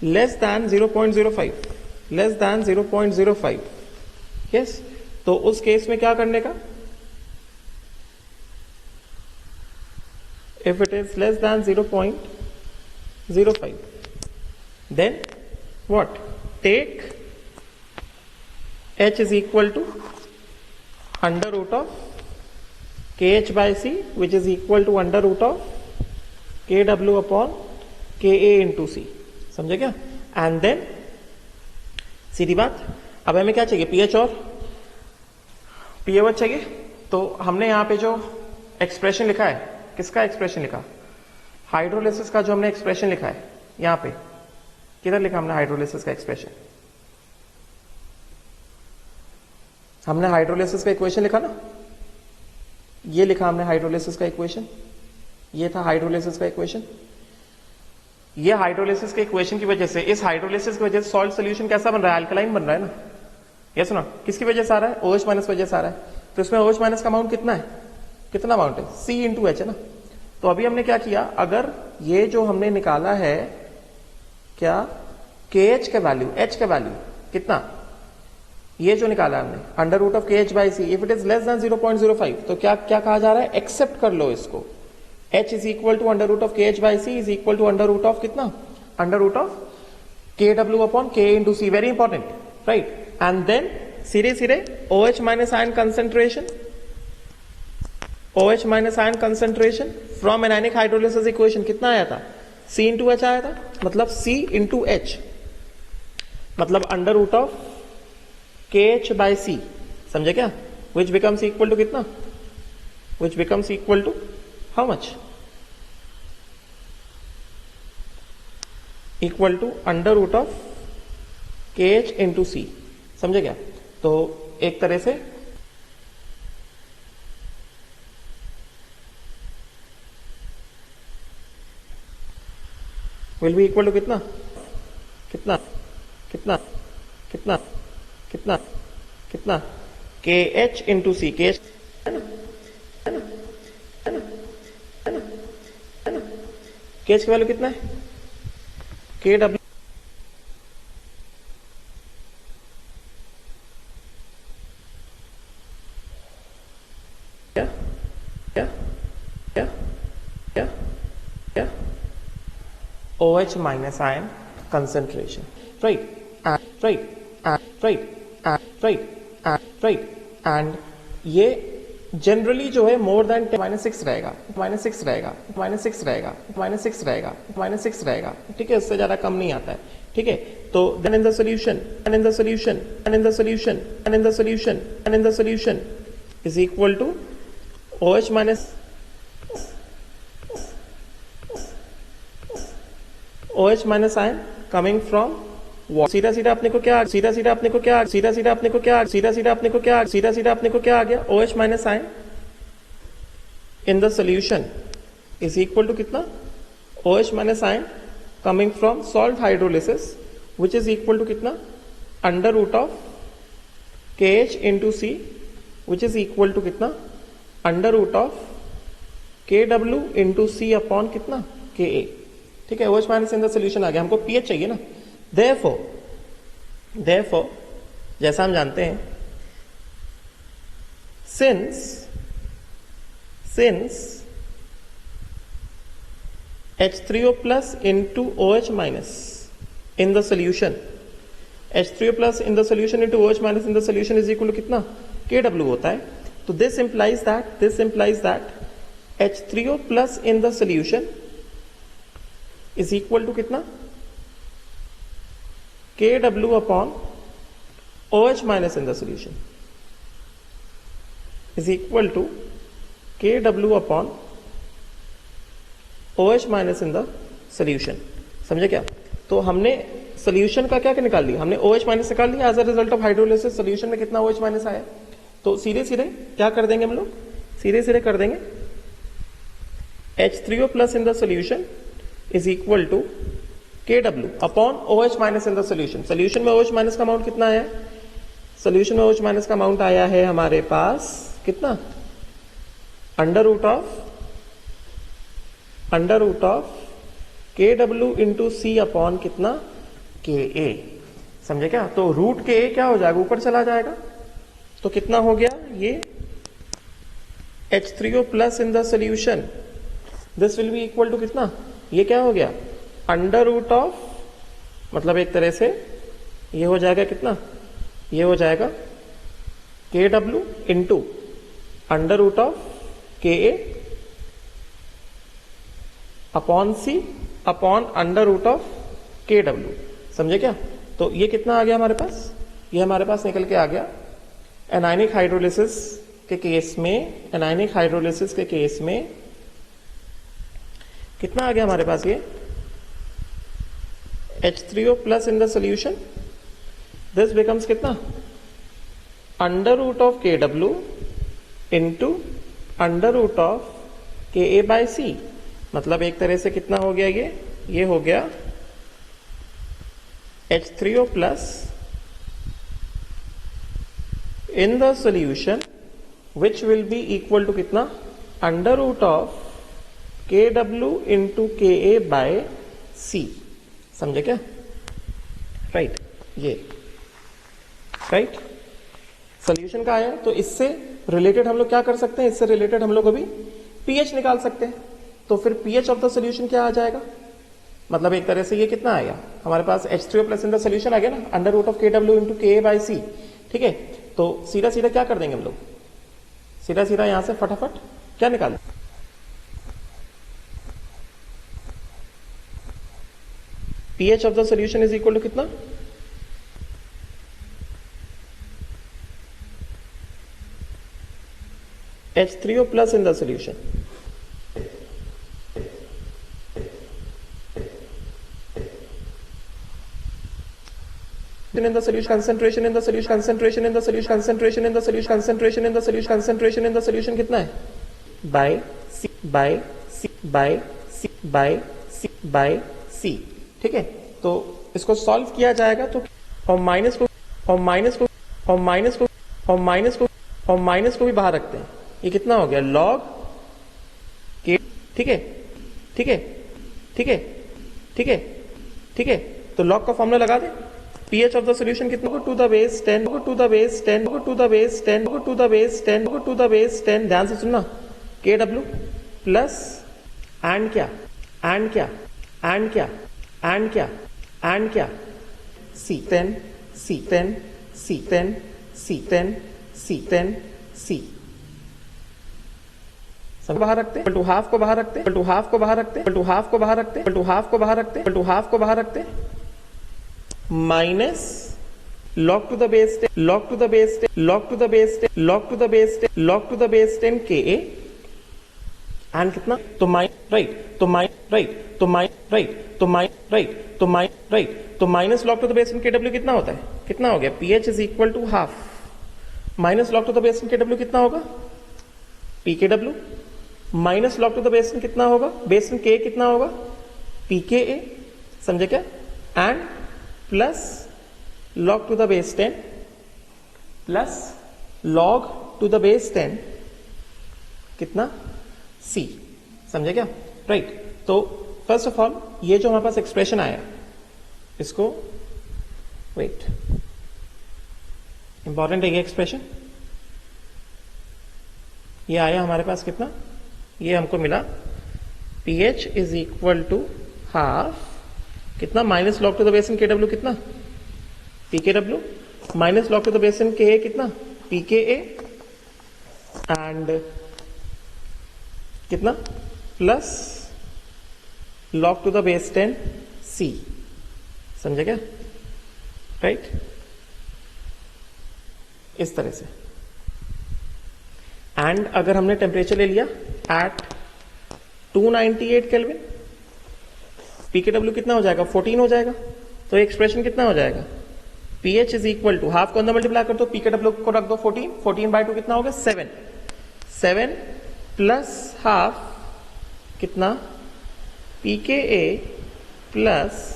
less than 0.05. Less than 0.05. Yes. तो उस केस में क्या करने का? If it is less than 0.05 then what, take h is equal to under root of kh by c which is equal to under root of kw upon ka into c. समझे क्या? एंड देन सीधी बात, अब हमें क्या चाहिए, pH और pH चाहिए. तो हमने यहां पे जो एक्सप्रेशन लिखा है, किसका एक्सप्रेशन लिखा, हाइड्रोलिसिस का जो हमने एक्सप्रेशन लिखा है यहां पे, किधर लिखा हमने हाइड्रोलिसिस का एक्सप्रेशन, हमने हाइड्रोलिसिस का इक्वेशन लिखा ना, ये लिखा हमने हाइड्रोलिसिस का इक्वेशन, ये था हाइड्रोलिसिस का इक्वेशन. ये हाइड्रोलिसिस के इक्वेशन की वजह से, इस हाइड्रोलिसिस की वजह से सॉल्ट सोल्यूशन कैसा बन रहा है, अल्कलाइन बन रहा है ना. यस ना, किसकी वजह से आ रहा है, OH माइनस वजह से आ रहा है. तो इसमें OH माइनस का अमाउंट कितना है, कितना अमाउंट है, C इंटू H है ना. तो अभी हमने क्या किया, अगर ये जो हमने निकाला है क्या, KH का वैल्यू, H का वैल्यू कितना, ये जो निकाला हमने under root of KH by C, if it is less than 0.05, तो क्या क्या कहा जा रहा है, एक्सेप्ट कर लो इसको. H is equal to under root of KH by C is equal to under root of कितना, under root of KW upon K into C. Very important, right. And then सीधे सीधे OH minus ion concentration, OH minus ion concentration from anionic hydrolysis equation कितना आया था, C इंटू H आया था. मतलब C इंटू H मतलब under root of KH by C. समझे क्या, विच बिकम्स इक्वल टू कितना, which becomes equal to how much, equal to under root of KH into C. समझे क्या. तो एक तरह से विल बी इक्वल टू कितना, कितना कितना कितना कितना कितना, KH into C. KH KH की वैल्यू कितना है, KW क्या क्या क्या क्या क्या, OH minus ion concentration, right right right right. And ये जनरली जो है मोर देन -6 रहेगा, -6 रहेगा, -6 रहेगा, -6 रहेगा, -6 रहेगा. ठीक है, उससे ज्यादा कम नहीं आता है. ठीक है. तो then in the solution, and in the solution, and in the solution, and in the solution, and in the solution is equal to OH minus OH minus ion coming from सीधा सीधा अपने को क्या, सीधा सीधा अपने को क्या, सीधा सीधा अपने को क्या, सीधा सीधा अपने को क्या, सीधा सीधा अपने को क्या आ गया, OH minus ion in the solution is equal to कितना, OH minus ion coming from salt hydrolysis which is equal to कितना, under root of KH into C which is equal to कितना, under root of KW into C upon कितना, KA. ठीक है, OH minus in the solution आ गया. हमको pH चाहिए ना. Therefore, जैसा हम जानते हैं, since H3O plus into OH minus in the solution, H3O plus in the solution into OH minus in the solution is equal to कितना, KW होता है. तो this implies that H3O plus in the solution is equal to कितना, KW upon OH minus in the solution is equal to KW upon OH minus in the solution. समझे क्या. तो हमने सोल्यूशन का क्या क्या निकाल लिया, हमने OH माइनस निकाल लिया as a result of hydrolysis. Solution में कितना OH माइनस आया. तो सीधे सीधे क्या कर देंगे हम लोग, सीधे सीधे कर देंगे H3O plus in the solution is equal to KW upon OH minus in the solution. Solution में OH माइनस का अमाउंट कितना आया, सोल्यूशन में OH माइनस का अमाउंट आया है हमारे पास कितना, under root of KW into C upon कितना, KA. समझे क्या. तो रूट KA क्या हो जाएगा, ऊपर चला जाएगा. तो कितना हो गया ये H3O plus in the solution, this will be equal to कितना, ये क्या हो गया, अंडर रूट ऑफ मतलब एक तरह से ये हो जाएगा कितना, ये हो जाएगा K W into under root of K A upon C upon under root of K W. समझे क्या? तो ये कितना आ गया हमारे पास, ये हमारे पास निकल के आ गया एनायनिक हाइड्रोलिसिस के केस में, एनायनिक हाइड्रोलिसिस के केस में कितना आ गया हमारे पास, ये H3O plus in the solution, this becomes कितना, under root of K W into under root of K A bye सी। मतलब एक तरह से कितना हो गया, ये हो गया H3O plus in the solution which will be equal to कितना, under root of K W into K A bye सी। समझे क्या? राइट, ये राइट सोल्यूशन का आया। तो इससे रिलेटेड हम लोग क्या कर सकते हैं, इससे रिलेटेड हम लोग अभी पीएच निकाल सकते हैं। तो फिर पीएच ऑफ द सोल्यूशन क्या आ जाएगा, मतलब एक तरह से ये कितना आएगा हमारे पास, H3O plus in the solution आ गया ना, under root of K W into K A bye सी। ठीक है, तो सीधा सीधा क्या कर देंगे हम लोग, सीधा सीधा यहां से फटाफट क्या निकालें, pH of the solution is equal to कितना, H3O plus in the solution in the solution, concentration in the solution, concentration in the solution, concentration in the solution, concentration in the solution, concentration in the solution कितना है, by C by C by C by C by C। ठीक है, तो इसको सॉल्व किया जाएगा तो और माइनस को और माइनस को और माइनस को और माइनस को और माइनस को भी बाहर रखते हैं, ये कितना हो गया लॉग के। ठीक है, ठीक है, ठीक है, ठीक है, ठीक है, तो लॉग का फॉर्मूला लगा दे, pH of the solution कितना, to the base 10, to the base 10, to the base 10, to the base 10, to the base 10। ध्यान से सुनना, के डब्ल्यू प्लस एंड क्या, एंड क्या, एंड क्या, एंड क्या, एंड क्या, सी 10 सी 10 सी 10 सी 10 सी 10 सी सब बाहर रखते, टू हाफ को बाहर रखते, टू हाफ को बाहर रखते, टू हाफ को बाहर रखते, टू हाफ को बाहर रखते, टू हाफ को बाहर रखते, minus log to the base 10, log to the base 10, log to the base 10, log to the base 10, log to the base 10 Ka and कितना, तो माइन राइट, तो माइन राइट, तो माइन राइट, तो माइन राइट, तो माइन राइट, तो minus log to the base 10 Kw कितना होता है, कितना हो गया, pH is equal to half minus log to the base 10 Kw कितना होगा, pKw minus log to the base 10 कितना होगा, base 10 K कितना होगा, pKa। समझे क्या? And plus log to the base 10 plus log to the base 10 कितना, C। समझे क्या? राइट, तो फर्स्ट ऑफ ऑल ये जो हमारे पास एक्सप्रेशन आया, इसको वेट, इंपॉर्टेंट है ये एक्सप्रेशन, ये आया हमारे पास कितना, ये हमको मिला pH is equal to half कितना, minus log to the base 10 KW कितना, pKw minus log to the base 10 Ka कितना, pKa एंड कितना plus log to the base 10 C। समझे क्या? राइट, इस तरह से। एंड अगर हमने टेम्परेचर ले लिया एट 298 केल्विन, pKw कितना हो जाएगा, 14 हो जाएगा, तो एक्सप्रेशन कितना हो जाएगा, pH is equal to half को अंदर मल्टीप्लाई कर दो, pKw को रख दो 14, 14 बाय 2 कितना हो गया 7, 7 प्लस हाफ कितना, pKa plus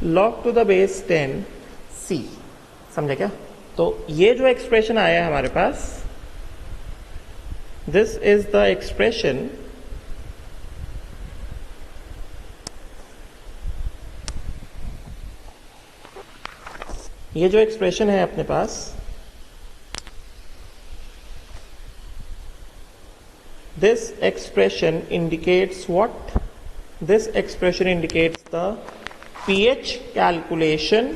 log to the base 10 C। समझे क्या? तो ये जो एक्सप्रेशन आया है हमारे पास, दिस इज द एक्सप्रेशन ये जो एक्सप्रेशन है अपने पास, this expression indicates what, this expression indicates the pH calculation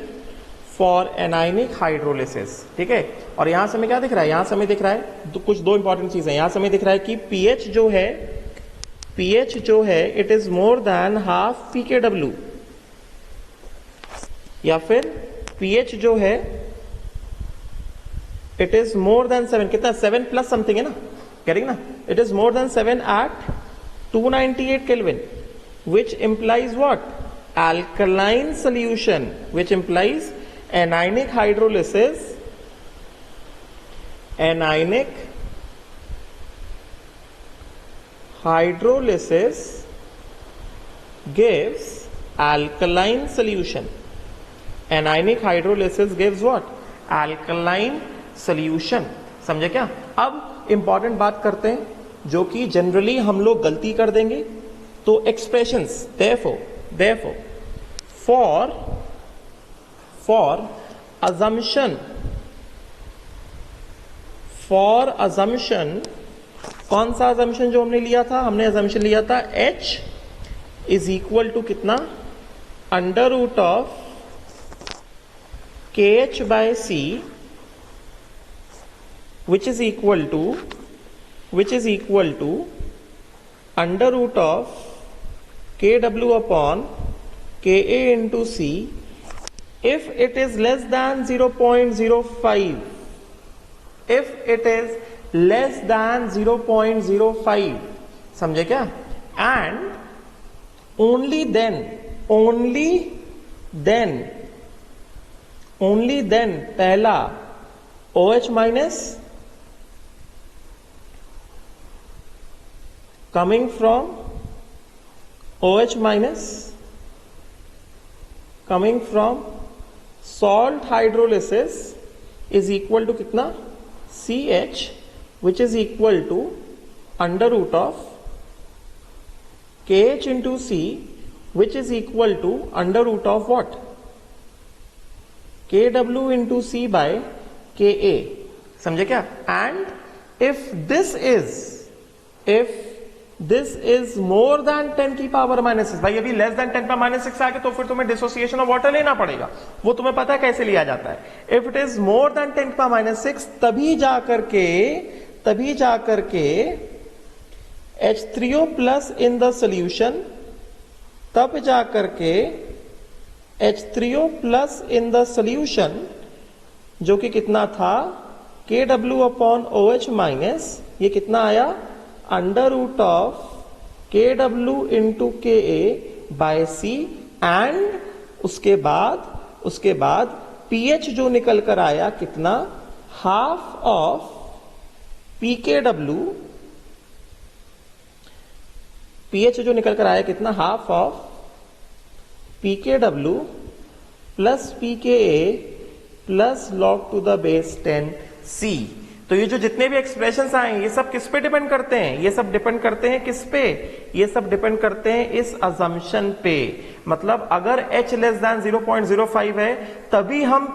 for anionic hydrolysis, ठीक है। और यहां से हमें क्या दिख रहा है, यहां से हमें दिख रहा है कुछ दो इंपॉर्टेंट चीजें। यहां से हमें दिख रहा है कि पीएच जो है it is more than half पीकेडब्ल्यू, या फिर पीएच जो है इट इज मोर देन 7, कितना 7 प्लस समथिंग है ना, करेक्ट ना। It is more than 7 at 298 kelvin, which implies what? Alkaline solution, which implies anionic hydrolysis. Anionic hydrolysis gives alkaline solution. Anionic hydrolysis gives what? Alkaline solution. समझे क्या? अब इंपॉर्टेंट बात करते हैं जो कि जनरली हम लोग गलती कर देंगे। तो एक्सप्रेशंस therefore for assumption कौन सा assumption जो हमने लिया था, हमने assumption लिया था H इज इक्वल टू कितना, under root of KH by C which is equal to under root of KW upon KA into C if it is less than 0.05, if it is less than 0.05, समझे क्या, and only then पहला OH minus coming from salt hydrolysis is equal to कितना, CH which is equal to under root of KH into C which is equal to under root of what, KW into C by KA, समझे क्या। and if this is more than 10 की पावर माइनस 6, भाई अभी लेस देन 10 पावर माइनस 6 आके तो फिर तुम्हें डिसोसिएशन ऑफ वाटर लेना पड़ेगा, वो तुम्हें पता है कैसे लिया जाता है। If it is more then 10 power minus 6 तभी जाकर के H3O plus in the solution, तब जाकर के H3O plus in the solution जो कि कितना था KW अपॉन OH माइनस, ये कितना आया under root of KW into KA by C, and उसके बाद pH जो निकल कर आया कितना, हाफ ऑफ PKW, pH जो निकल कर आया कितना, half of PKW plus PKA plus log to the base 10C। तो ये जो जितने भी एक्सप्रेशंस आए ये सब किस पे डिपेंड करते हैं, ये सब डिपेंड करते हैं किस पे, ये सब डिपेंड करते हैं इस अजम्पशन पे। मतलब अगर H लेस देन 0.05 है तभी हम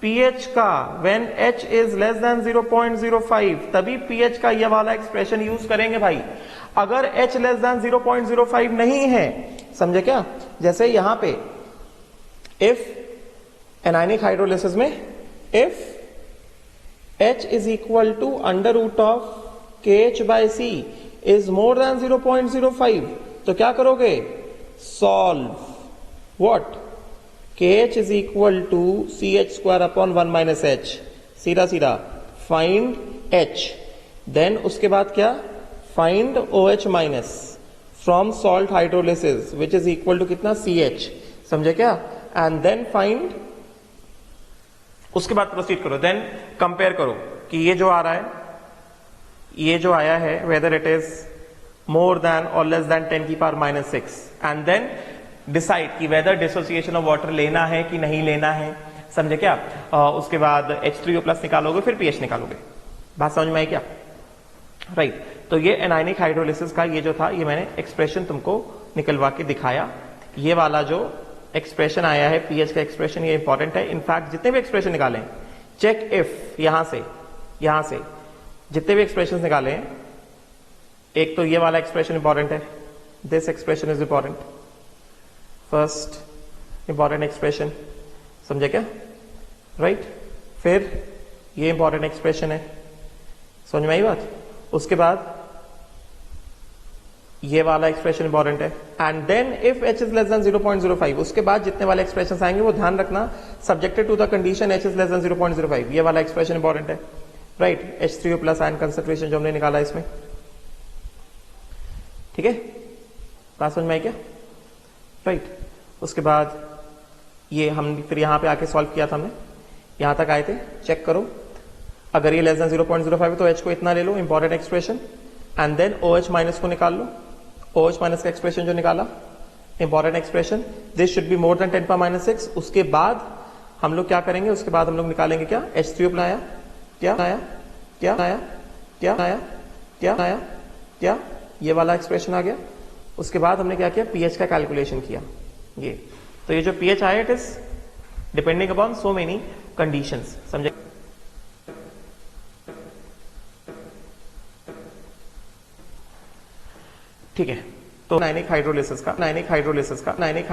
pH का when H is less than 0.05 तभी pH का ये वाला एक्सप्रेशन यूज करेंगे भाई। अगर H लेस देन 0.05 नहीं है, समझे क्या, जैसे यहां पे इफ एनायनिक हाइड्रोलिसिस में if H is equal to under root of KH by C is more than 0.05, तो क्या करोगे, solve what, KH is equal to CH square upon 1 minus H, सीधा find H, then उसके बाद क्या, find OH minus from salt hydrolysis which is equal to कितना, CH, समझे क्या, and then find, उसके बाद प्रोसीड करो, देन कंपेयर करो कि ये जो आ रहा है, ये जो आया है whether it is more than or less than 10 की power minus 6, and then decide कि वेदर डिसोसिएशन ऑफ वाटर लेना है कि नहीं लेना है, समझे क्या। उसके बाद H3O प्लस निकालोगे, फिर pH निकालोगे। बात समझ में आई क्या, राइट। तो ये एनायनिक हाइड्रोलिसिस का ये जो था, ये मैंने एक्सप्रेशन तुमको निकलवा के दिखाया। ये वाला जो एक्सप्रेशन आया है पीएच का एक्सप्रेशन, ये इंपॉर्टेंट है। इनफैक्ट जितने भी एक्सप्रेशन निकालें, चेक इफ, यहां से जितने भी एक्सप्रेशन निकाले, एक तो ये वाला एक्सप्रेशन इंपॉर्टेंट है, this expression is important, first important expression, समझे क्या, राइट। फिर ये इंपॉर्टेंट एक्सप्रेशन है, समझ में आई बात। उसके बाद ये वाला एक्सप्रेशन इंपॉर्टेंट है, and then if h is less than 0.05, उसके बाद जितने वाले एक्सप्रेशन आएंगे वो ध्यान रखना subjected to the condition h is less than 0.05, ये वाला एक्सप्रेशन इंपॉर्टेंट है, right. H3O plus ion concentration जो हमने निकाला इसमें, ठीक है, बात समझ में आई क्या, राइट। उसके बाद ये हम फिर यहाँ पे आके सॉल्व किया था हमने, यहां तक आए थे, चेक करो। अगर ये लेस देन 0.05 है तो h को इतना ले लो, important expression, and then OH minus को निकाल लो, OH माइनस का एक्सप्रेशन जो निकाला, important expression, this should be more than 10⁻⁶। उसके बाद हम लोग क्या करेंगे, उसके बाद हम लोग निकालेंगे क्या, H3O बनाया, क्या आया, क्या आया, क्या आया, क्या आया, क्या, ये वाला एक्सप्रेशन आ गया। उसके बाद हमने क्या किया, pH का कैलकुलेशन किया, ये तो ये जो pH आया it is depending upon so many conditions, समझे। ठीक है, तो नाइनिक हाइड्रोलिसिस का एनायनिक हाइड्रोलिसिस का एनायनिक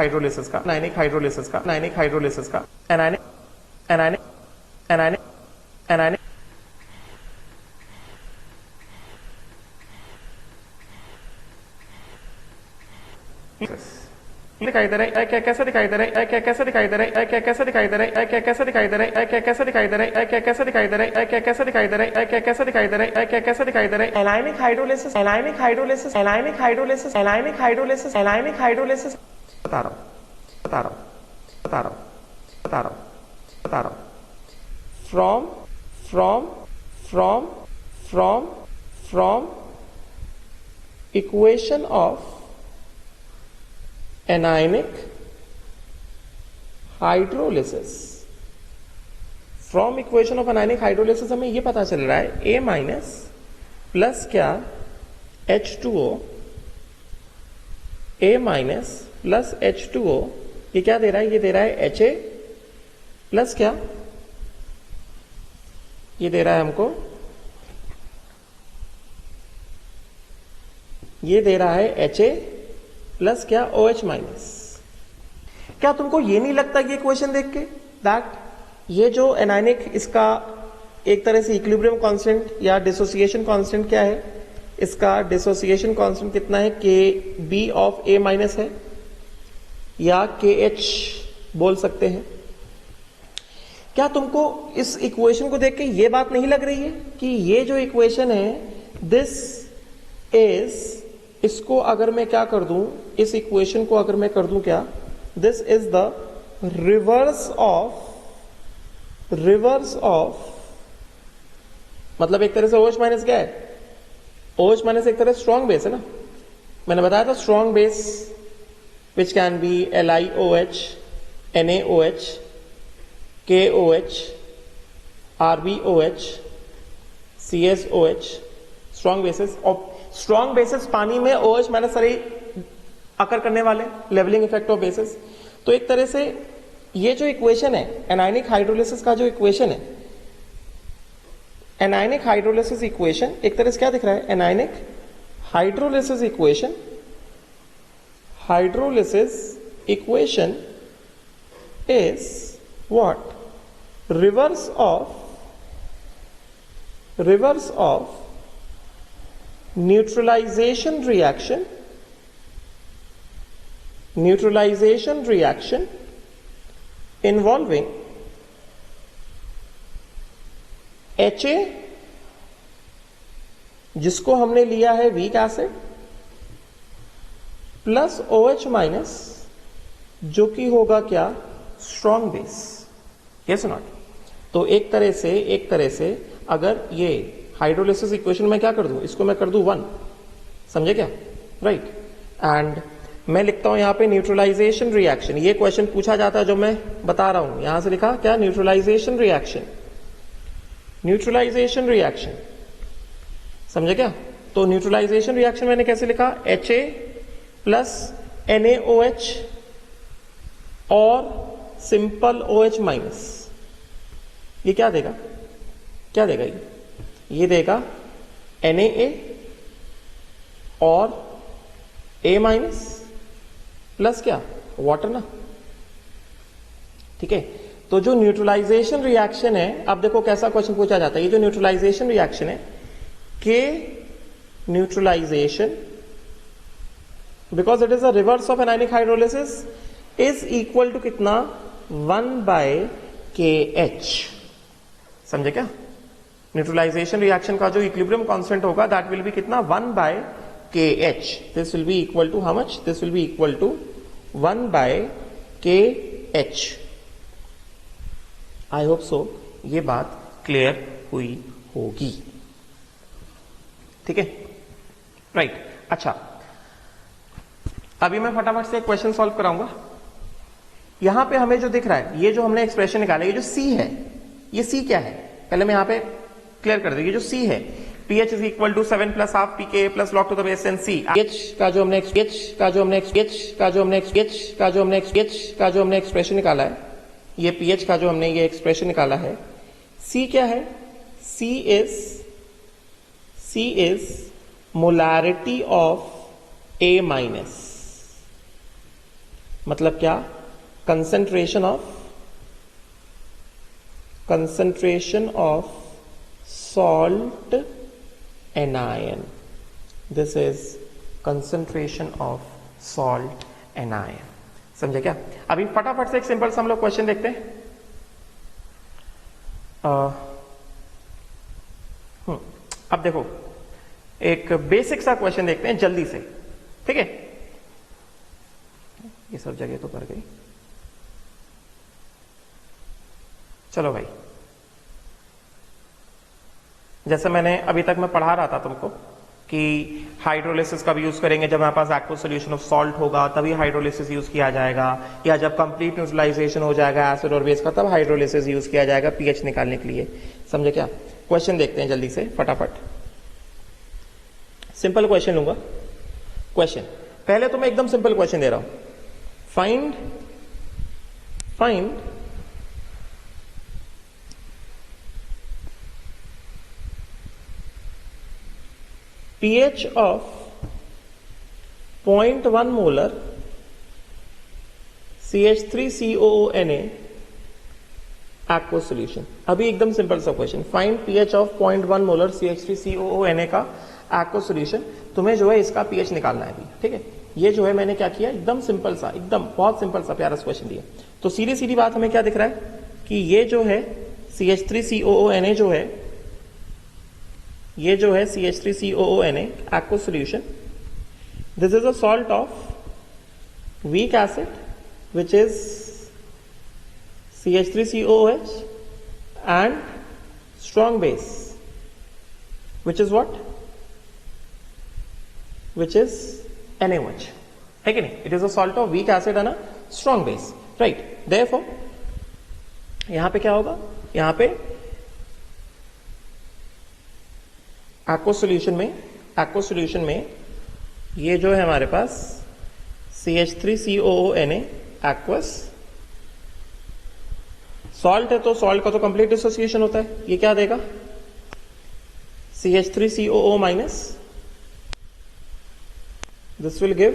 दिखाई दे रहा है, कैसे दिखाई दे रहा है, कैसे दिखाई दे रहा है, कैसे दिखाई दे रहा है, कैसे दिखाई दे रहा है, कैसे दिखाई दे रहा है, कैसे दिखाई दे रहा है, कैसे दिखाई दे रहा है, कैसे दिखाई दे रहा है, कैसे दिखाई दे रहा है, anionic hydrolysis, anionic hydrolysis, anionic hydrolysis, anionic hydrolysis, anionic hydrolysis, बता रहा हूं, बता रहा हूं, बता रहा हूं, बता रहा हूं, बता रहा हूं, from equation of anionic hydrolysis, from equation of anionic hydrolysis हमें ये पता चल रहा है A माइनस प्लस क्या H2O, A minus plus H2O, ये क्या दे रहा है, ये दे रहा है HA प्लस क्या, ये दे रहा है हमको, ये दे रहा है HA प्लस क्या OH माइनस। क्या तुमको ये नहीं लगता ये इक्वेशन देख के दैट ये जो एनायनिक, इसका एक तरह से इक्विलिब्रियम कांस्टेंट या डिसोसिएशन कांस्टेंट क्या है, इसका डिसोसिएशन कांस्टेंट कितना है, KB ऑफ A माइनस है या KH बोल सकते हैं। क्या तुमको इस इक्वेशन को देख के ये बात नहीं लग रही है कि ये जो इक्वेशन है दिस इज, इसको अगर मैं क्या कर दूं, इस इक्वेशन को अगर मैं कर दूं क्या, this is the reverse of, मतलब एक तरह से OH माइनस क्या है, OH माइनस एक तरह स्ट्रॉन्ग बेस है ना, मैंने बताया था strong base which can be LiOH, NaOH, KOH, RbOH, CSOH, strong bases. और स्ट्रॉन्ग बेसिस पानी में OH माइनस सारे अकर करने वाले, लेवलिंग इफेक्ट ऑफ बेसिस। तो एक तरह से ये जो इक्वेशन है एनायनिक हाइड्रोलिसिस का, जो इक्वेशन है एनायनिक हाइड्रोलिसिस इक्वेशन, एक तरह से क्या दिख रहा है, anionic hydrolysis equation, hydrolysis equation is what, reverse of neutralization reaction involving HA, जिसको हमने लिया है weak acid, plus OH minus जो कि होगा क्या, स्ट्रॉन्ग बेस, यस नॉट। तो एक तरह से अगर ये हाइड्रोलिसिस इक्वेशन में क्या कर दूं, इसको मैं कर दूं 1, समझे क्या, राइट। एंड मैं लिखता हूं यहां पे न्यूट्रलाइजेशन रिएक्शन, ये क्वेश्चन पूछा जाता है जो मैं बता रहा हूं, यहां से लिखा क्या, न्यूट्रलाइजेशन रिएक्शन, समझे क्या। तो न्यूट्रलाइजेशन रिएक्शन मैंने कैसे लिखा, HA प्लस NaOH और सिंपल OH माइनस, ये क्या देगा, ये देगा Na और A माइनस प्लस क्या वाटर ना, ठीक है। तो जो न्यूट्रलाइजेशन रिएक्शन है, अब देखो कैसा क्वेश्चन पूछा जाता है, ये जो न्यूट्रलाइजेशन रिएक्शन है, K neutralization because it is a reverse of anionic hydrolysis is equal to कितना 1/KH। समझे क्या? न्यूट्रलाइजेशन रिएक्शन का जो इक्विलिब्रियम कांस्टेंट होगा दैट विल बी कितना 1/KH। This will be equal to how much? This will be equal to 1/KH। I hope so ये बात क्लियर हुई होगी, ठीक है, राइट। अच्छा, अभी मैं फटाफट से एक क्वेश्चन सॉल्व कराऊंगा। यहां पे हमें जो दिख रहा है, ये जो हमने एक्सप्रेशन निकाला, ये जो C है, ये C क्या है पहले मैं यहां पे क्लियर कर दूं। ये जो C है, pH is equal to 7 plus half pKa plus log to the base 10 C। pH का जो हमने एक्सप्रेशन निकाला है, ये pH का जो हमने ये एक्सप्रेशन निकाला है, C क्या है? C is molarity of A minus, मतलब क्या? Concentration of salt anion. This is concentration of salt anion. समझे क्या? अभी फटाफट से एक सिंपल सा हम लोग क्वेश्चन देखते हैं। अब देखो एक बेसिक सा क्वेश्चन देखते हैं जल्दी से, ठीक है। ये सब जगह तो कर गई, चलो भाई। जैसे मैंने अभी तक मैं पढ़ा रहा था तुमको कि हाइड्रोलिसिस का भी यूज करेंगे जब हमारे पास एक्वस सॉल्यूशन ऑफ सॉल्ट होगा, तभी हाइड्रोलिसिस यूज किया जाएगा, या जब कंप्लीट न्यूट्रलाइजेशन हो जाएगा एसिड और बेस का, तब हाइड्रोलिसिस यूज किया जाएगा पीएच निकालने के लिए। समझे क्या? क्वेश्चन देखते हैं जल्दी से फटाफट। सिंपल क्वेश्चन लूंगा। क्वेश्चन पहले तो मैं एकदम सिंपल क्वेश्चन दे रहा हूं। Find pH of 0.1 molar CH3COONA aqueous solution। अभी एकदम सिंपल सा question, find pH of 0.1 molar CH3COONA का aqueous solution। तुम्हें जो है इसका pH निकालना है अभी, ठीक है। ये जो है मैंने क्या किया, एकदम सिंपल सा, एकदम बहुत सिंपल सा प्यारा सा क्वेश्चन दिया। तो सीधी सीधी बात हमें क्या दिख रहा है कि ये जो है CH3COONA जो है, ये जो है CH3COONA aqueous solution, this is a salt of weak acid which is CH3COOH and strong base which is what? Which is NaOH, है कि नहीं? It is a salt of weak acid and a strong base, right? Therefore यहां पे क्या होगा? यहां पे aqueous solution में ये जो है हमारे पास CH3COONA aqueous सॉल्ट है, तो सॉल्ट का तो कंप्लीट डिसोसिएशन होता है। ये क्या देगा? CH3COO minus, this will give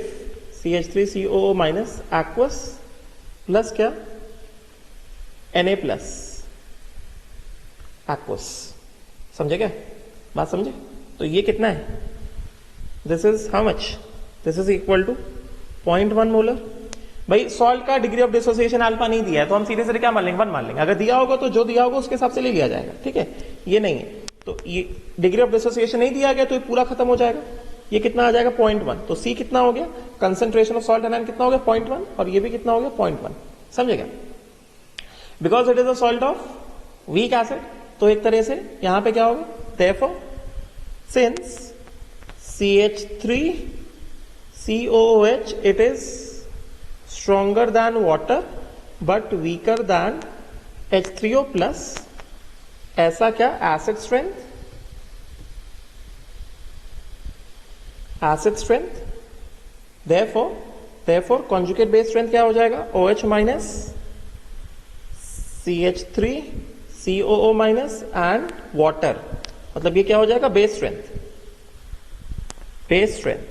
CH3COO minus aqueous plus क्या? Na plus aqueous। समझे क्या बात? समझे? तो ये कितना है? This is how much? This is equal to 0.1 molar. भाई सॉल्ट का डिग्री ऑफ डिसोसिएशन अल्फा नहीं दिया है, तो हम सीधे सीधे क्या मान लेंगे? 1 मान लेंगे। अगर दिया होगा तो जो दिया होगा उसके हिसाब से ले लिया जाएगा, ठीक है। ये नहीं है, तो ये डिग्री ऑफ डिसोसिएशन नहीं दिया गया तो ये पूरा खत्म हो जाएगा। ये कितना आ जाएगा? 0.1। तो C कितना हो गया? कंसंट्रेशन ऑफ सॉल्ट एनायन कितना हो गया? 0.1। और ये भी कितना हो गया? 0.1। समझे क्या? Because it is a salt of weak acid, तो एक तरह से यहां पे क्या होगा? Therefore, since CH3COOH it is stronger than water but weaker than H3O plus, ऐसा क्या? acid strength, therefore conjugate base strength क्या हो जाएगा? OH minus CH3COO minus and water, मतलब ये क्या हो जाएगा? Base strength.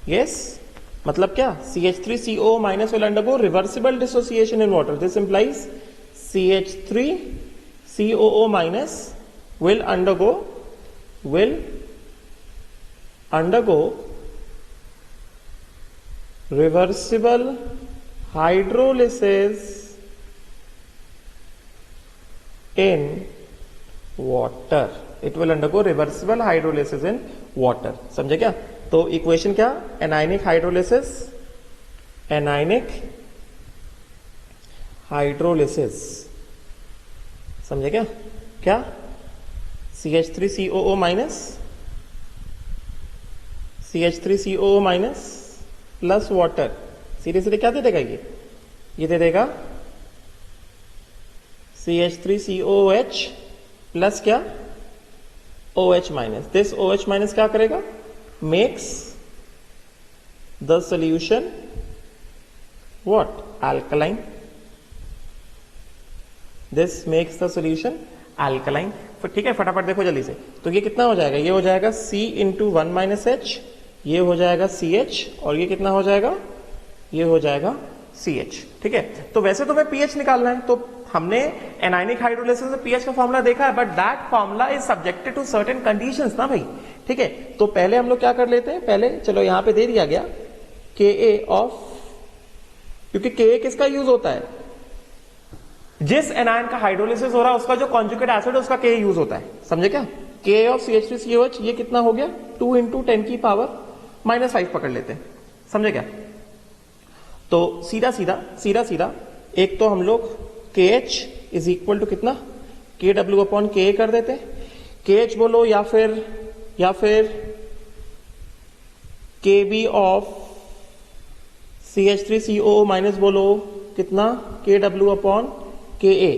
यस, मतलब क्या, CH3CO minus will undergo reversible dissociation in water. This implies CH3COO minus will undergo reversible hydrolysis in water. It will undergo reversible hydrolysis in water. समझे क्या? तो इक्वेशन क्या, एनायनिक हाइड्रोलिसिस, समझे क्या? क्या CH3COO माइनस प्लस वाटर, सीधे सीधे क्या दे देगा ये दे देगा CH3COOH प्लस क्या, OH minus. This OH minus क्या करेगा, makes the solution what, alkaline. This makes the solution alkaline. ठीक है, फटाफट देखो जल्दी से. तो ये कितना हो जाएगा, ये हो जाएगा C इंटू 1 माइनस H, ये हो जाएगा CH, और ये कितना हो जाएगा, ये हो जाएगा CH. ठीक है, तो वैसे तो मैं pH निकालना है, तो हमने एनायनिक हाइड्रोलिसिस में pH का फॉर्मूला देखा है, but that formula is subjected to certain conditions ना भाई. ठीक है, तो पहले हम लोग क्या कर लेते हैं, पहले चलो यहां पे दे दिया गया Ka ऑफ, क्योंकि Ka किसका यूज होता है, जिस एनायन का हाइड्रोलिसिस हो रहा है उसका जो कॉन्जुगेट एसिड है उसका Ka यूज होता है. समझे क्या? Ka ऑफ CH3COH ये कितना हो गया, 2 इंटू 10 की पावर -5 पकड़ लेते हैं. समझे क्या? तो सीधा सीधा एक तो हम लोग KH इज इक्वल टू कितना, KW अपॉन Ka कर देते हैं. KH बोलो या फिर KB ऑफ CH3COO माइनस बोलो कितना, KW अपॉन Ka.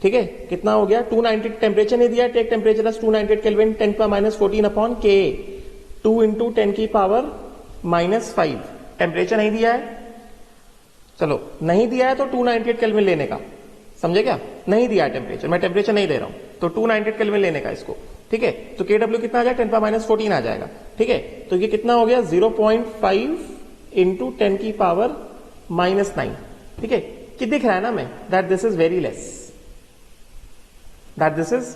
ठीक है, कितना हो गया, 290. टेम्परेचर नहीं दिया, take temperature 298 kelvin, 10⁻14 upon Ka, 2 into 10 की पावर -5. टेम्परेचर नहीं दिया है, चलो नहीं दिया है तो 298 केल्विन लेने का. समझे क्या? नहीं दिया है टेम्परेचर, मैं टेम्परेचर नहीं दे रहा हूं, तो 298 केल्विन लेने का इसको. ठीक है, तो KW कितना आ जाएगा, 10⁻14 आ जाएगा. ठीक है, तो ये कितना हो गया, 0.5 इंटू 10 की पावर -9. ठीक है, कि दिख रहा है ना मैं, that this is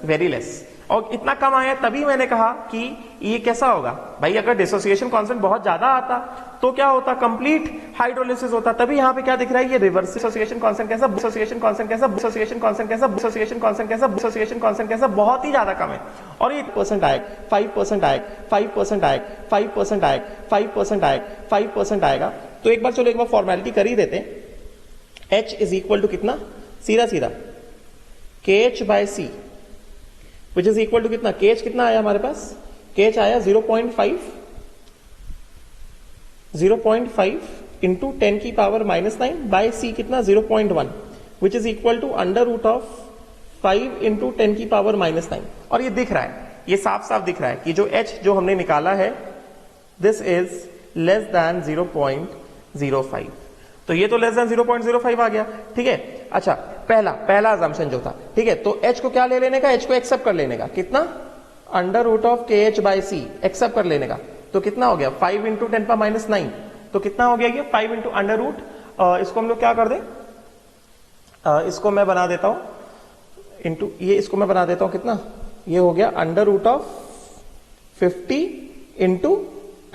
very less, और इतना कम आया, तभी मैंने कहा कि ये कैसा होगा भाई, अगर डिसोसिएशन कांस्टेंट बहुत ज्यादा आता तो क्या होता, कंप्लीट हाइड्रोलिसिस होता. तभी यहां पे क्या दिख रहा है, ये रिवर्स डिसोसिएशन कांस्टेंट कैसा, बहुत ही ज्यादा कम है. और ये 5% आएगा, 5% आएगा. तो एक बार चलो एक बार फॉर्मेलिटी कर ही देते हैं. H इज इक्वल टू कितना, सीधा KH by C which is equal to कितना, KH कितना आया हमारे पास, KH आया 0.5 इंटू 10 की पावर -9 बाय C कितना 0.1 which is equal to under root of 5 into 10 की पावर -9. और ये दिख रहा है, ये साफ दिख रहा है कि जो H जो हमने निकाला है दिस इज लेस देन 0.05. तो ये तो लेस देन 0.05 आ गया. ठीक है, अच्छा पहला अजम्पशन जो था. ठीक है, तो H को क्या ले लेने का, H को एक्सेप्ट कर लेने का, कितना, under root of KH by C accept कर लेने का. तो कितना हो गया, 5 इंटू 10⁻9. तो कितना हो गया ये, 5 इंटू अंडर रूट, इसको हम लोग क्या कर दें, इसको मैं बना देता हूं इंटू, ये इसको मैं बना देता हूं कितना, ये हो गया under root of 50 into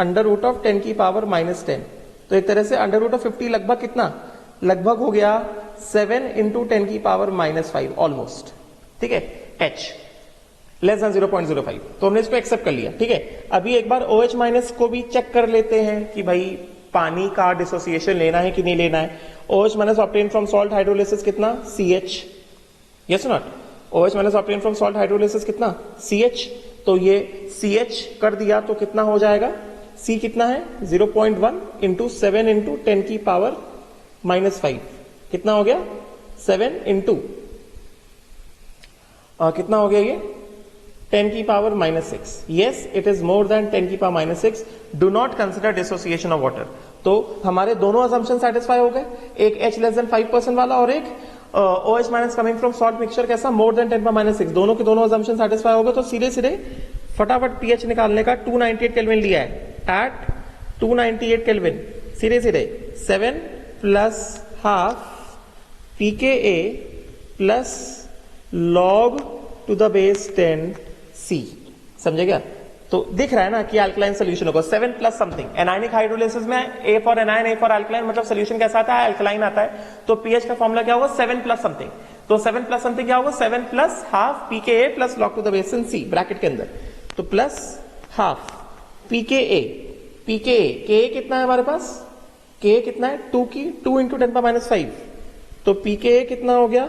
under root of 10 की पावर -10. तो एक तरह से अंडर रूट ऑफ 50 लगभग कितना, लगभग हो गया 7 इंटू 10 की पावर -5 ऑलमोस्ट. ठीक है, H लेस देन 0.05. तो हमने इसको एक्सेप्ट कर लिया. ठीक है, अभी एक बार OH माइनस को भी चेक कर लेते हैं कि भाई पानी का डिसोसिएशन लेना है कि नहीं लेना है. OH minus obtain from salt hydrolysis कितना, CH. Yes not, OH minus obtain from salt hydrolysis कितना, CH. तो ये CH कर दिया तो कितना हो जाएगा, C कितना है 0.1 इंटू 7 इंटू 10 की पावर -5. कितना हो गया, 7 इंटू कितना हो गया ये, 10 की power -6. Yes, it is more then 10 की power -6. Do not consider dissociation of water. तो हमारे दोनों असम्पशन सेटिस्फाई हो गए, एक H लेस देन 5% वाला और एक OH minus coming from salt mixture कैसा, मोर देन 10 पावर -6. दोनों के दोनों असम्पशन सेटिस्फाई हो गए. तो सीधे फटाफट pH निकालने का 298 केल्विन लिया है, एट 298 केल्विन सीधे सीधे 7 plus half pKa plus log to the base 10 C, समझे क्या? तो दिख रहा है ना कि अल्कलाइन सोल्यूशन होगा 7 प्लस समथिंग। एनायनिक हाइड्रोलिसिस में A for anion, A for alkaline, मतलब सोल्यूशन कैसा आता है? अल्कलाइन आता है। तो पीएच का फॉर्मूला क्या होगा? 7 प्लस समथिंग। तो 7 प्लस समथिंग क्या होगा? 7 plus half pKa plus log to the base 10 C bracket के अंदर। तो प्लस हाफ pKa, Ka कितना है हमारे पास? Ka कितना है? 2 की 2 इंटू 10⁻⁵। तो pKa कितना हो गया?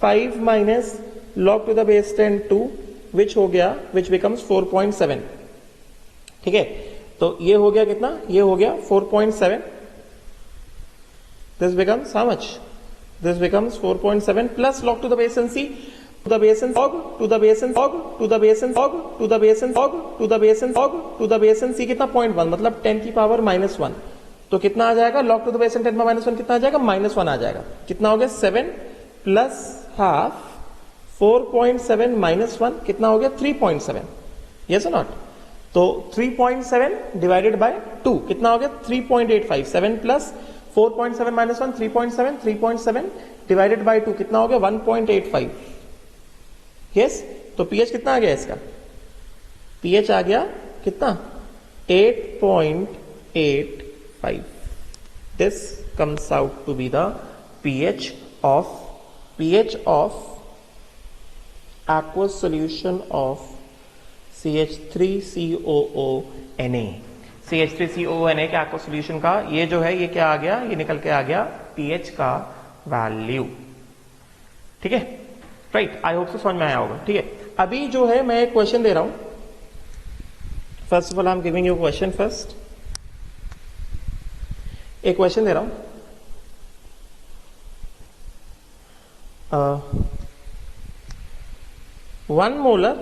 5 minus log to the base 10 2, which हो गया, विच बिकम्स 4.7। ठीक है, तो ये हो गया कितना? ये हो गया 4.7। This becomes how much? This becomes 4.7 plus log to the base C to the base log to the base log to the base log to the base log to the base log to the base C कितना? 0.1, मतलब 10 की पावर -1। तो कितना आ जाएगा? log टू द बेस 10⁻⁻1 कितना आ जाएगा? -1 आ जाएगा। कितना हो गया? 7 प्लस हाफ 4.7 -1 कितना हो गया? 3.7। यस और नॉट? तो 3.7 डिवाइडेड बाय 2 कितना हो गया? 3.85। 7 प्लस 4.7 -1 3.7, 3.7 डिवाइडेड बाय 2 कितना हो गया? 1.85। यस, तो पीएच कितना आ गया इसका? पीएच आ गया कितना? 8.85। This comes out to be the pH of aqueous solution of CH3COONA। CH3COONA के aqueous solution का ये जो है ये क्या आ गया? ये निकल के आ गया pH का वैल्यू। ठीक है, राइट। आई होप से समझ में आया होगा। ठीक है, अभी जो है मैं एक क्वेश्चन दे रहा हूं। First of all I am giving you question first. एक क्वेश्चन दे रहा हूं। 1 molar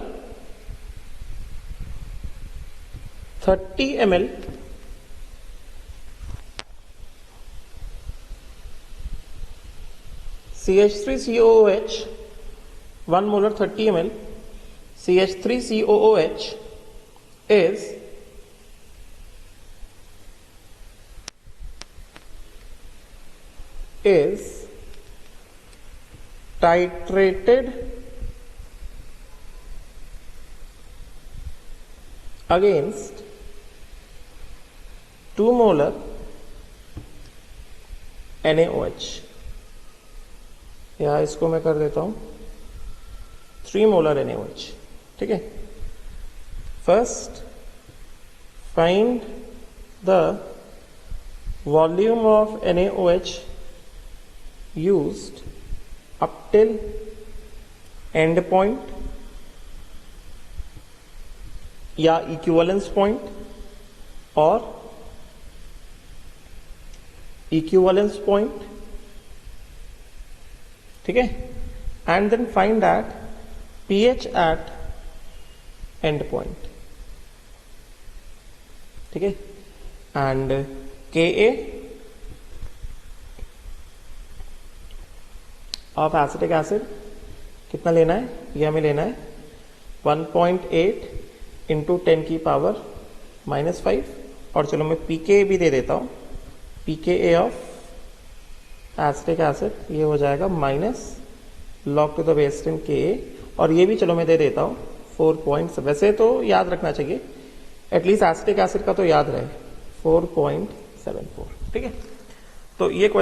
30 ml CH3COOH, 1 molar 30 ml CH3COOH is titrated against 2 molar NaOH, या इसको मैं कर देता हूं 3 molar NaOH। ठीक है, first find the volume of NaOH used up till end point या इक्विवेलेंस पॉइंट और इक्विवेलेंस पॉइंट। ठीक है, and then find that pH at end point. ठीक है, and Ka of acetic acid कितना लेना है? ये हमें लेना है 1.8 इंटू 10 की पावर -5। और चलो मैं pKa भी दे देता हूं। pKa ऑफ एसिटिक एसिड ये हो जाएगा -log to the base 10 Ka। और ये भी चलो मैं दे देता हूं 4. वैसे तो याद रखना चाहिए, एटलीस्ट एसिटिक एसिड का तो याद रहे 4.74। ठीक है, तो ये